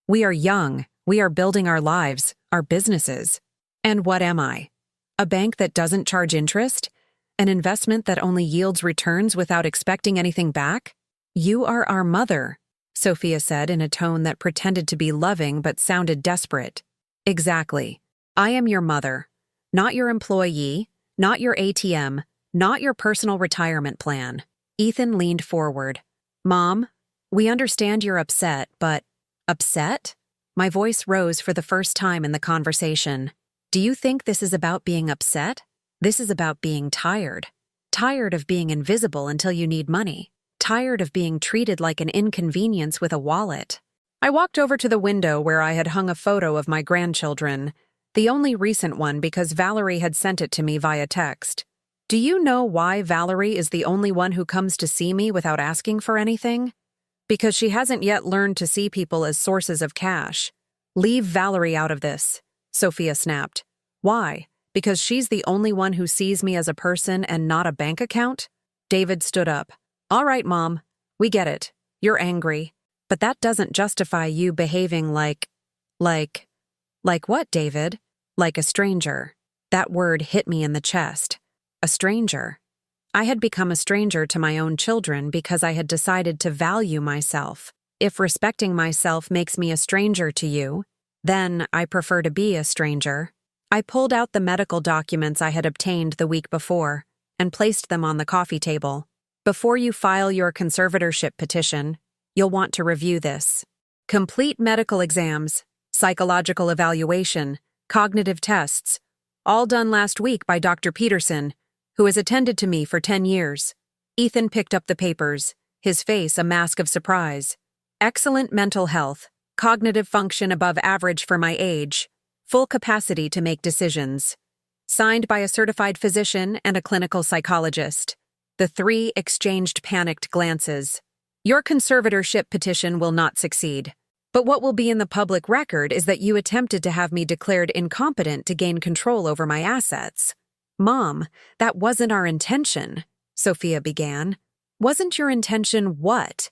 "We are young. We are building our lives, our businesses. And what am I? A bank that doesn't charge interest? An investment that only yields returns without expecting anything back?" "You are our mother," Sophia said in a tone that pretended to be loving but sounded desperate. "Exactly. I am your mother. Not your employee, not your ATM, not your personal retirement plan." Ethan leaned forward. "Mom, we understand you're upset, but..." "Upset?" My voice rose for the first time in the conversation. "Do you think this is about being upset? This is about being tired. Tired of being invisible until you need money. Tired of being treated like an inconvenience with a wallet." I walked over to the window where I had hung a photo of my grandchildren, the only recent one because Valerie had sent it to me via text. "Do you know why Valerie is the only one who comes to see me without asking for anything? Because she hasn't yet learned to see people as sources of cash. Leave Valerie out of this," Sophia snapped. "Why? Because she's the only one who sees me as a person and not a bank account?" David stood up. "All right, Mom. We get it. You're angry. But that doesn't justify you behaving like what, David? Like a stranger." That word hit me in the chest. A stranger. I had become a stranger to my own children because I had decided to value myself. If respecting myself makes me a stranger to you, then I prefer to be a stranger. I pulled out the medical documents I had obtained the week before and placed them on the coffee table. "Before you file your conservatorship petition, you'll want to review this. Complete medical exams, psychological evaluation, cognitive tests, all done last week by Dr. Peterson, who has attended to me for 10 years. Ethan picked up the papers, his face a mask of surprise. "Excellent mental health, cognitive function above average for my age, full capacity to make decisions. Signed by a certified physician and a clinical psychologist." The three exchanged panicked glances. "Your conservatorship petition will not succeed. But what will be in the public record is that you attempted to have me declared incompetent to gain control over my assets." "Mom, that wasn't our intention," Sophia began. "Wasn't your intention what?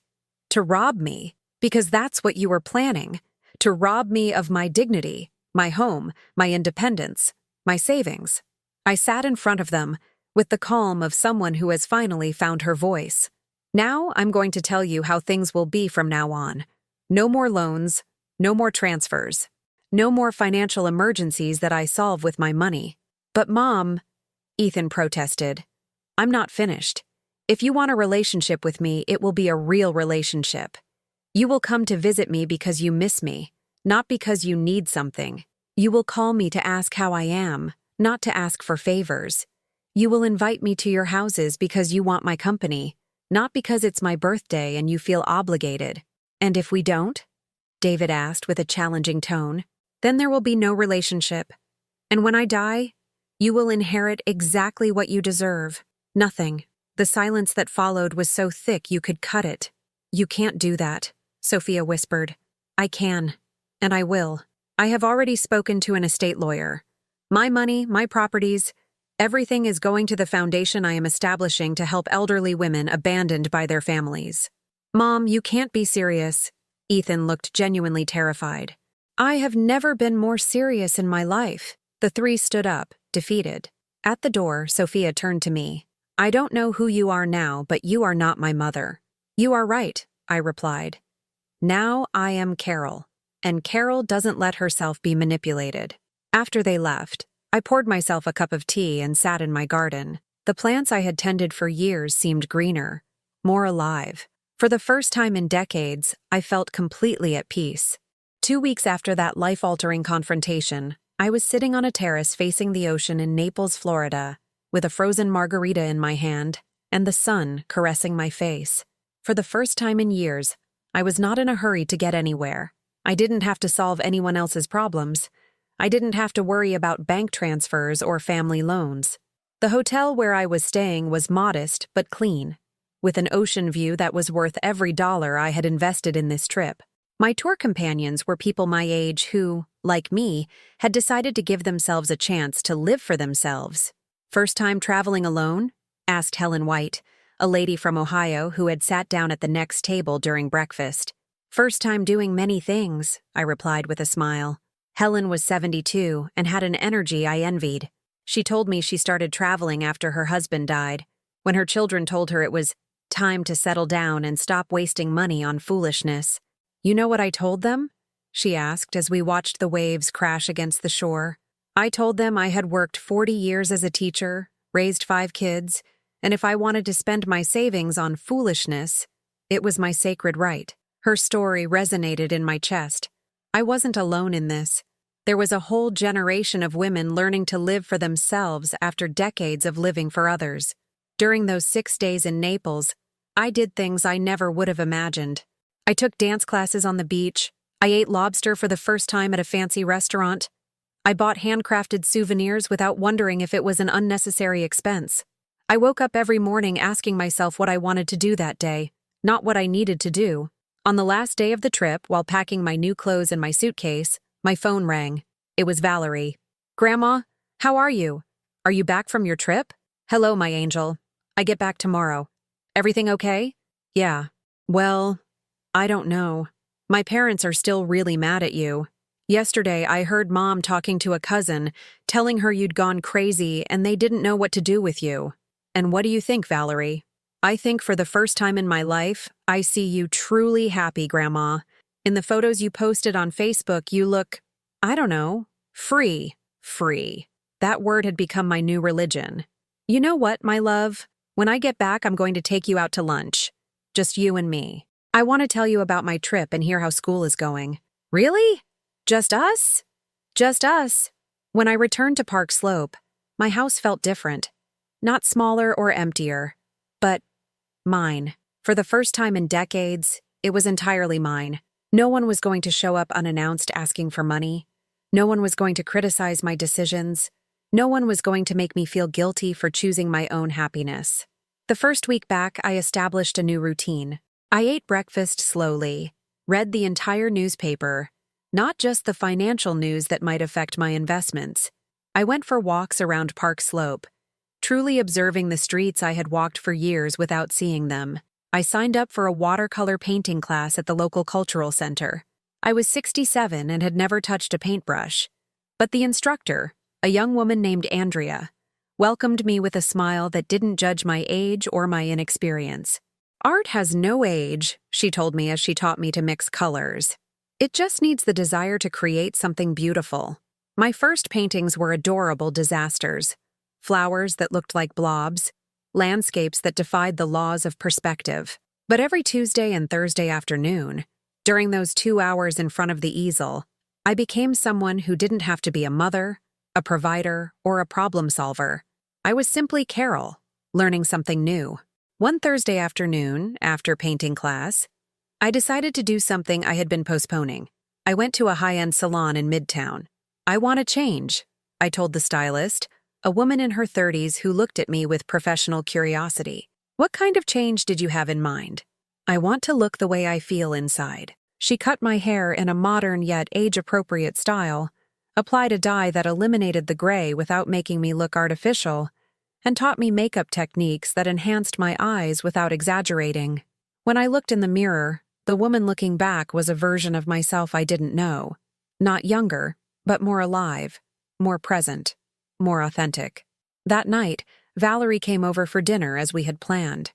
To rob me, because that's what you were planning. To rob me of my dignity, my home, my independence, my savings." I sat in front of them, with the calm of someone who has finally found her voice. "Now I'm going to tell you how things will be from now on. No more loans, no more transfers, no more financial emergencies that I solve with my money." "But Mom," Ethan protested, "I'm not finished. If you want a relationship with me, it will be a real relationship. You will come to visit me because you miss me, not because you need something. You will call me to ask how I am, not to ask for favors. You will invite me to your houses because you want my company, not because it's my birthday and you feel obligated. And if we don't?" David asked with a challenging tone. "Then there will be no relationship. And when I die, you will inherit exactly what you deserve. Nothing." The silence that followed was so thick you could cut it. "You can't do that," Sophia whispered. "I can. And I will. I have already spoken to an estate lawyer. My money, my properties, Everything is going to the foundation I am establishing to help elderly women abandoned by their families. Mom, you can't be serious. Ethan looked genuinely terrified. I have never been more serious in my life. The three stood up, defeated. At the door, Sophia turned to me. I don't know who you are now, but you are not my mother. You are right, I replied. Now I am Carol, and Carol doesn't let herself be manipulated. After they left, I poured myself a cup of tea and sat in my garden. The plants I had tended for years seemed greener, more alive. For the first time in decades, I felt completely at peace. 2 weeks after that life-altering confrontation, I was sitting on a terrace facing the ocean in Naples, Florida, with a frozen margarita in my hand and the sun caressing my face. For the first time in years, I was not in a hurry to get anywhere. I didn't have to solve anyone else's problems. I didn't have to worry about bank transfers or family loans. The hotel where I was staying was modest but clean, with an ocean view that was worth every dollar I had invested in this trip. My tour companions were people my age who, like me, had decided to give themselves a chance to live for themselves. First time traveling alone? Asked Helen White, a lady from Ohio who had sat down at the next table during breakfast. First time doing many things, I replied with a smile. Helen was 72 and had an energy I envied. She told me she started traveling after her husband died, when her children told her it was time to settle down and stop wasting money on foolishness. You know what I told them? She asked as we watched the waves crash against the shore. I told them I had worked 40 years as a teacher, raised 5 kids, and if I wanted to spend my savings on foolishness, it was my sacred right. Her story resonated in my chest. I wasn't alone in this. There was a whole generation of women learning to live for themselves after decades of living for others. During those 6 days in Naples, I did things I never would have imagined. I took dance classes on the beach. I ate lobster for the first time at a fancy restaurant. I bought handcrafted souvenirs without wondering if it was an unnecessary expense. I woke up every morning asking myself what I wanted to do that day, not what I needed to do. On the last day of the trip, while packing my new clothes in my suitcase, my phone rang. It was Valerie. Grandma, how are you? Are you back from your trip? Hello, my angel. I get back tomorrow. Everything okay? Yeah. Well, I don't know. My parents are still really mad at you. Yesterday, I heard Mom talking to a cousin, telling her you'd gone crazy and they didn't know what to do with you. And what do you think, Valerie? I think for the first time in my life, I see you truly happy, Grandma. In the photos you posted on Facebook, you look, I don't know, free. Free. That word had become my new religion. You know what, my love? When I get back, I'm going to take you out to lunch. Just you and me. I want to tell you about my trip and hear how school is going. Really? Just us? Just us. When I returned to Park Slope, my house felt different. Not smaller or emptier, but mine. For the first time in decades, it was entirely mine. No one was going to show up unannounced asking for money. No one was going to criticize my decisions. No one was going to make me feel guilty for choosing my own happiness. The first week back, I established a new routine. I ate breakfast slowly, read the entire newspaper, not just the financial news that might affect my investments. I went for walks around Park Slope, truly observing the streets I had walked for years without seeing them. I signed up for a watercolor painting class at the local cultural center. I was 67 and had never touched a paintbrush. But the instructor, a young woman named Andrea, welcomed me with a smile that didn't judge my age or my inexperience. Art has no age, she told me as she taught me to mix colors. It just needs the desire to create something beautiful. My first paintings were adorable disasters. Flowers that looked like blobs, landscapes that defied the laws of perspective. But every Tuesday and Thursday afternoon, during those 2 hours in front of the easel, I became someone who didn't have to be a mother, a provider, or a problem solver. I was simply Carol, learning something new. One Thursday afternoon, after painting class, I decided to do something I had been postponing. I went to a high-end salon in Midtown. I want to change, I told the stylist, a woman in her 30s who looked at me with professional curiosity. What kind of change did you have in mind? I want to look the way I feel inside. She cut my hair in a modern yet age-appropriate style, applied a dye that eliminated the gray without making me look artificial, and taught me makeup techniques that enhanced my eyes without exaggerating. When I looked in the mirror, the woman looking back was a version of myself I didn't know. Not younger, but more alive, more present, more authentic. That night, Valerie came over for dinner as we had planned.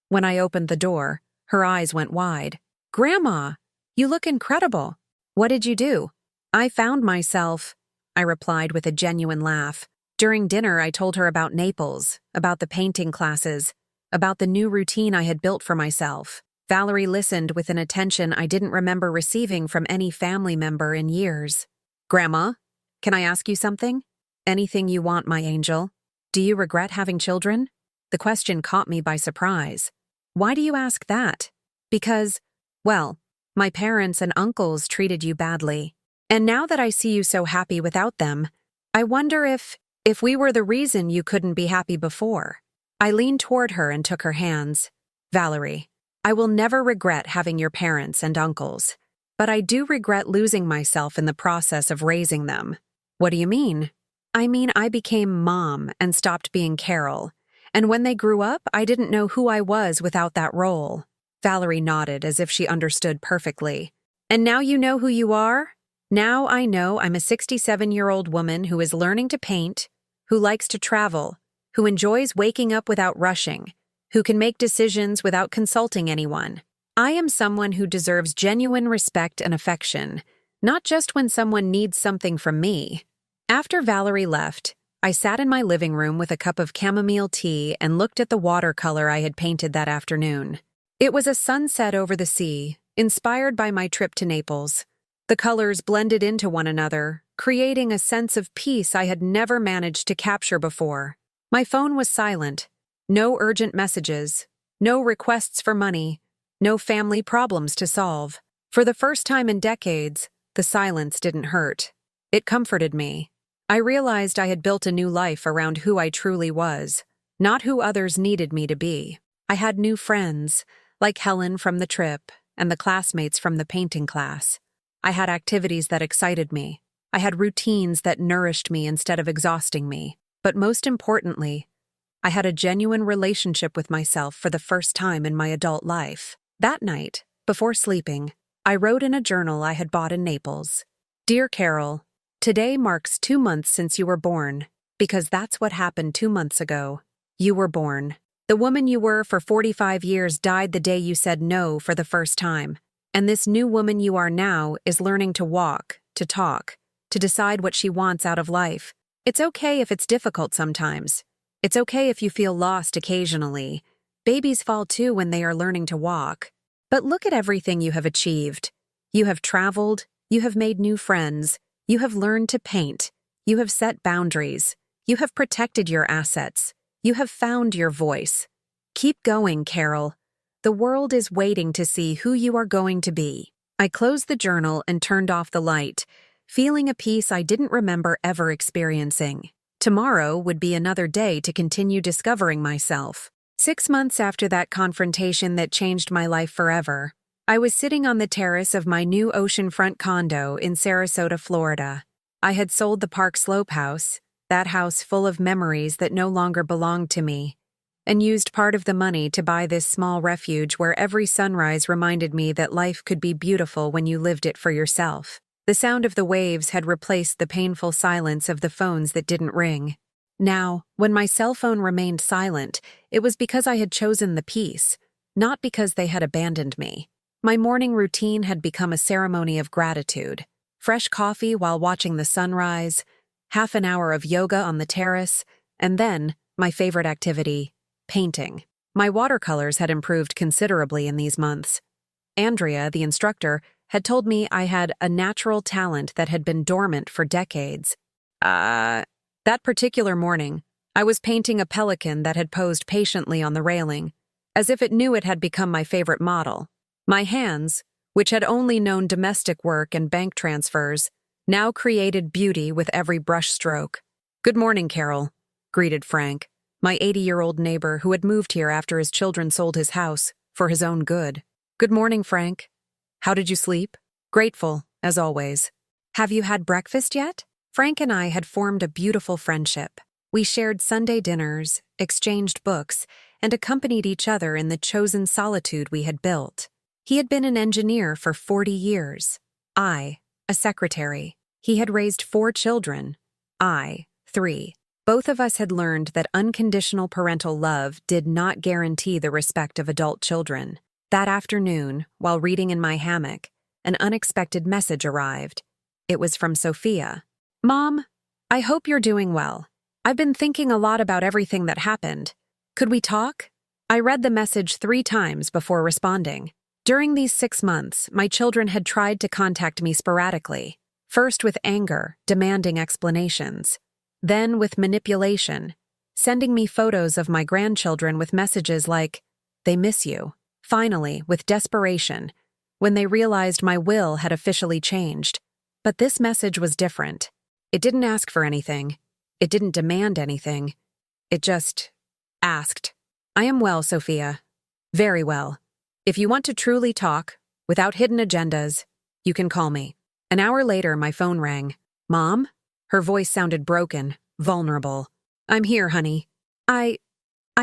When I opened the door, her eyes went wide. "Grandma, you look incredible. What did you do?" "I found myself," I replied with a genuine laugh. During dinner, I told her about Naples, about the painting classes, about the new routine I had built for myself. Valerie listened with an attention I didn't remember receiving from any family member in years. "Grandma, can I ask you something?" "Anything you want, my angel." "Do you regret having children?" The question caught me by surprise. "Why do you ask that?" "Because, well, my parents and uncles treated you badly. And now that I see you so happy without them, I wonder if we were the reason you couldn't be happy before." I leaned toward her and took her hands. "Valerie, I will never regret having your parents and uncles, but I do regret losing myself in the process of raising them." "What do you mean?" "I mean I became mom and stopped being Carol, and when they grew up, I didn't know who I was without that role." Valerie nodded as if she understood perfectly. "And now you know who you are?" "Now I know I'm a 67-year-old woman who is learning to paint, who likes to travel, who enjoys waking up without rushing, who can make decisions without consulting anyone. I am someone who deserves genuine respect and affection, not just when someone needs something from me." After Valerie left, I sat in my living room with a cup of chamomile tea and looked at the watercolor I had painted that afternoon. It was a sunset over the sea, inspired by my trip to Naples. The colors blended into one another, creating a sense of peace I had never managed to capture before. My phone was silent. No urgent messages, no requests for money, no family problems to solve. For the first time in decades, the silence didn't hurt. It comforted me. I realized I had built a new life around who I truly was, not who others needed me to be. I had new friends, like Helen from the trip and the classmates from the painting class. I had activities that excited me. I had routines that nourished me instead of exhausting me. But most importantly, I had a genuine relationship with myself for the first time in my adult life. That night, before sleeping, I wrote in a journal I had bought in Naples. "Dear Carol, today marks 2 months since you were born, because that's what happened 2 months ago. You were born. The woman you were for 45 years died the day you said no for the first time. And this new woman you are now is learning to walk, to talk, to decide what she wants out of life. It's okay if it's difficult sometimes. It's okay if you feel lost occasionally. Babies fall too when they are learning to walk. But look at everything you have achieved. You have traveled, you have made new friends, you have learned to paint, you have set boundaries, you have protected your assets, you have found your voice. Keep going, Carol. The world is waiting to see who you are going to be." I closed the journal and turned off the light, feeling a peace I didn't remember ever experiencing. Tomorrow would be another day to continue discovering myself. 6 months after that confrontation that changed my life forever, I was sitting on the terrace of my new oceanfront condo in Sarasota, Florida. I had sold the Park Slope house, that house full of memories that no longer belonged to me, and used part of the money to buy this small refuge where every sunrise reminded me that life could be beautiful when you lived it for yourself. The sound of the waves had replaced the painful silence of the phones that didn't ring. Now, when my cell phone remained silent, it was because I had chosen the peace, not because they had abandoned me. My morning routine had become a ceremony of gratitude. Fresh coffee while watching the sunrise, half an hour of yoga on the terrace, and then, my favorite activity, painting. My watercolors had improved considerably in these months. Andrea, the instructor, had told me I had a natural talent that had been dormant for decades. That particular morning, I was painting a pelican that had posed patiently on the railing, as if it knew it had become my favorite model. My hands, which had only known domestic work and bank transfers, now created beauty with every brushstroke. "Good morning, Carol," greeted Frank, my 80-year-old neighbor who had moved here after his children sold his house, for his own good. "Good morning, Frank. How did you sleep?" "Grateful, as always." "Have you had breakfast yet?" Frank and I had formed a beautiful friendship. We shared Sunday dinners, exchanged books, and accompanied each other in the chosen solitude we had built. He had been an engineer for 40 years. I, a secretary. He had raised 4 children. I, 3. Both of us had learned that unconditional parental love did not guarantee the respect of adult children. That afternoon, while reading in my hammock, an unexpected message arrived. It was from Sophia. "Mom, I hope you're doing well. I've been thinking a lot about everything that happened. Could we talk?" I read the message 3 times before responding. During these 6 months, my children had tried to contact me sporadically, first with anger, demanding explanations, then with manipulation, sending me photos of my grandchildren with messages like, "They miss you." Finally, with desperation, when they realized my will had officially changed. But this message was different. It didn't ask for anything. It didn't demand anything. It just asked. "I am well, Sophia. Very well. If you want to truly talk, without hidden agendas, you can call me." An hour later, my phone rang. "Mom?" Her voice sounded broken, vulnerable. "I'm here, honey. I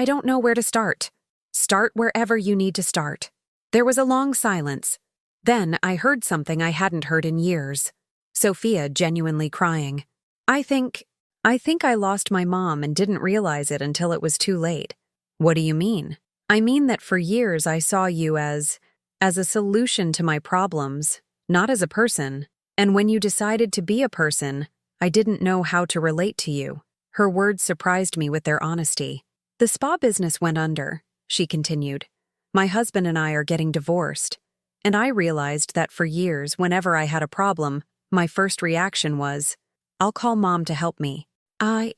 don't know where to start." "Start wherever you need to start." There was a long silence. Then I heard something I hadn't heard in years. Sophia genuinely crying. I think I lost my mom and didn't realize it until it was too late." "What do you mean?" "I mean that for years I saw you as a solution to my problems, not as a person. And when you decided to be a person, I didn't know how to relate to you." Her words surprised me with their honesty. "The spa business went under," she continued. "My husband and I are getting divorced. And I realized that for years, whenever I had a problem, my first reaction was, I'll call Mom to help me.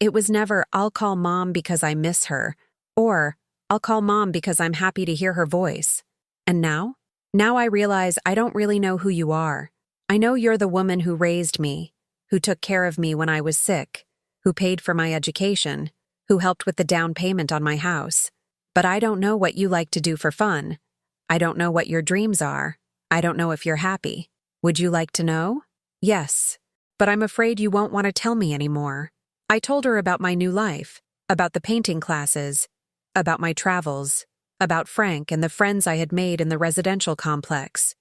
It was never, I'll call Mom because I miss her, or I'll call Mom because I'm happy to hear her voice. And now? Now I realize I don't really know who you are. I know you're the woman who raised me, who took care of me when I was sick, who paid for my education, who helped with the down payment on my house. But I don't know what you like to do for fun. I don't know what your dreams are. I don't know if you're happy. Would you like to know?" "Yes, but I'm afraid you won't want to tell me anymore." I told her about my new life, about the painting classes, about my travels, about Frank and the friends I had made in the residential complex,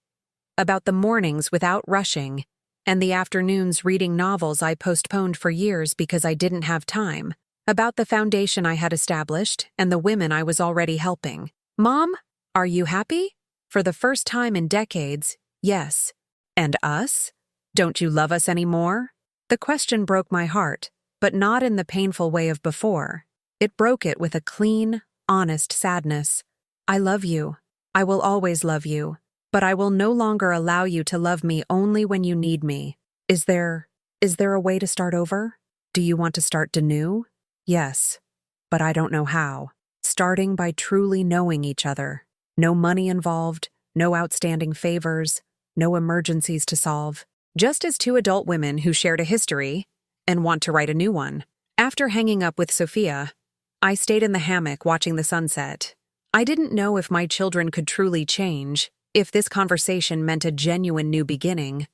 about the mornings without rushing, and the afternoons reading novels I postponed for years because I didn't have time, about the foundation I had established and the women I was already helping. "Mom, are you happy?" For the first time in decades, yes. "And us? Don't you love us anymore?" The question broke my heart, but not in the painful way of before. It broke it with a clean, honest sadness. "I love you. I will always love you. But I will no longer allow you to love me only when you need me. Is there a way to start over? Do you want to start anew?" "Yes, but I don't know how." Starting by truly knowing each other. No money involved, no outstanding favors, no emergencies to solve. Just as 2 adult women who shared a history and want to write a new one. After hanging up with Sophia, I stayed in the hammock watching the sunset. I didn't know if my children could truly change, if this conversation meant a genuine new beginning,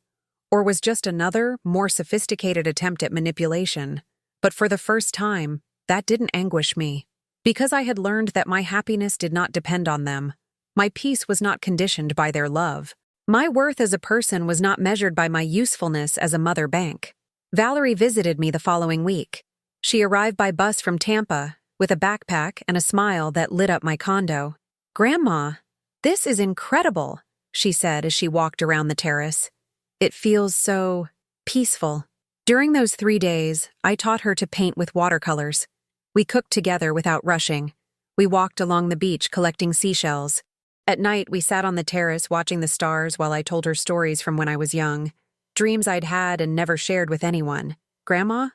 or was just another, more sophisticated attempt at manipulation. But for the first time, that didn't anguish me. Because I had learned that my happiness did not depend on them. My peace was not conditioned by their love. My worth as a person was not measured by my usefulness as a mother bank. Valerie visited me the following week. She arrived by bus from Tampa with a backpack and a smile that lit up my condo. "Grandma, this is incredible," she said as she walked around the terrace. "It feels so peaceful." During those 3 days, I taught her to paint with watercolors. We cooked together without rushing. We walked along the beach collecting seashells. At night, we sat on the terrace watching the stars while I told her stories from when I was young, dreams I'd had and never shared with anyone. "Grandma,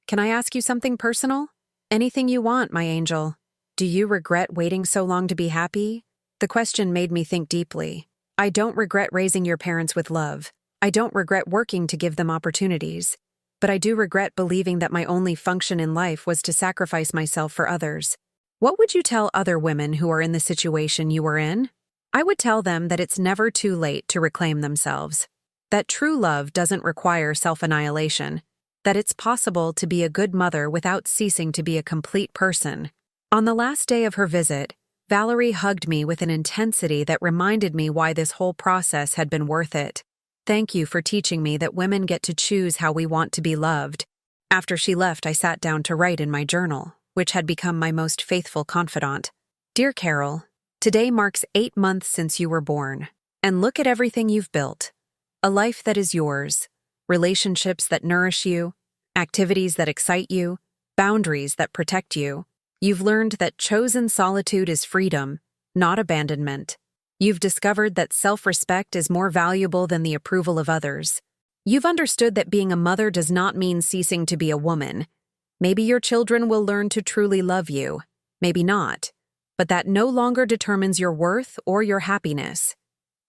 can I ask you something personal?" "Anything you want, my angel." "Do you regret waiting so long to be happy?" The question made me think deeply. I don't regret raising your parents with love. I don't regret working to give them opportunities. But I do regret believing that my only function in life was to sacrifice myself for others. What would you tell other women who are in the situation you were in? I would tell them that it's never too late to reclaim themselves. That true love doesn't require self-annihilation. that it's possible to be a good mother without ceasing to be a complete person. On the last day of her visit, Valerie hugged me with an intensity that reminded me why this whole process had been worth it. Thank you for teaching me that women get to choose how we want to be loved. After she left, I sat down to write in my journal, which had become my most faithful confidant. Dear Carol, today marks 8 months since you were born. And look at everything you've built. A life that is yours, relationships that nourish you, activities that excite you, boundaries that protect you. You've learned that chosen solitude is freedom, not abandonment. You've discovered that self-respect is more valuable than the approval of others. You've understood that being a mother does not mean ceasing to be a woman. Maybe your children will learn to truly love you, maybe not, but that no longer determines your worth or your happiness.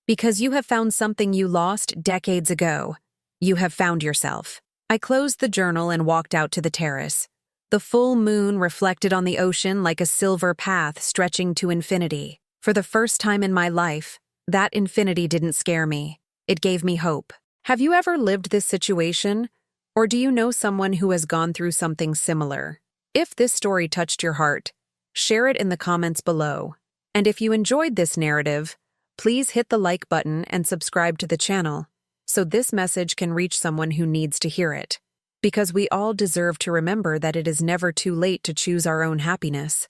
Because you have found something you lost decades ago. You have found yourself. I closed the journal and walked out to the terrace. The full moon reflected on the ocean like a silver path stretching to infinity. For the first time in my life, that infinity didn't scare me. It gave me hope. Have you ever lived this situation? Or do you know someone who has gone through something similar? If this story touched your heart, share it in the comments below. And if you enjoyed this narrative, please hit the like button and subscribe to the channel so this message can reach someone who needs to hear it. Because we all deserve to remember that it is never too late to choose our own happiness.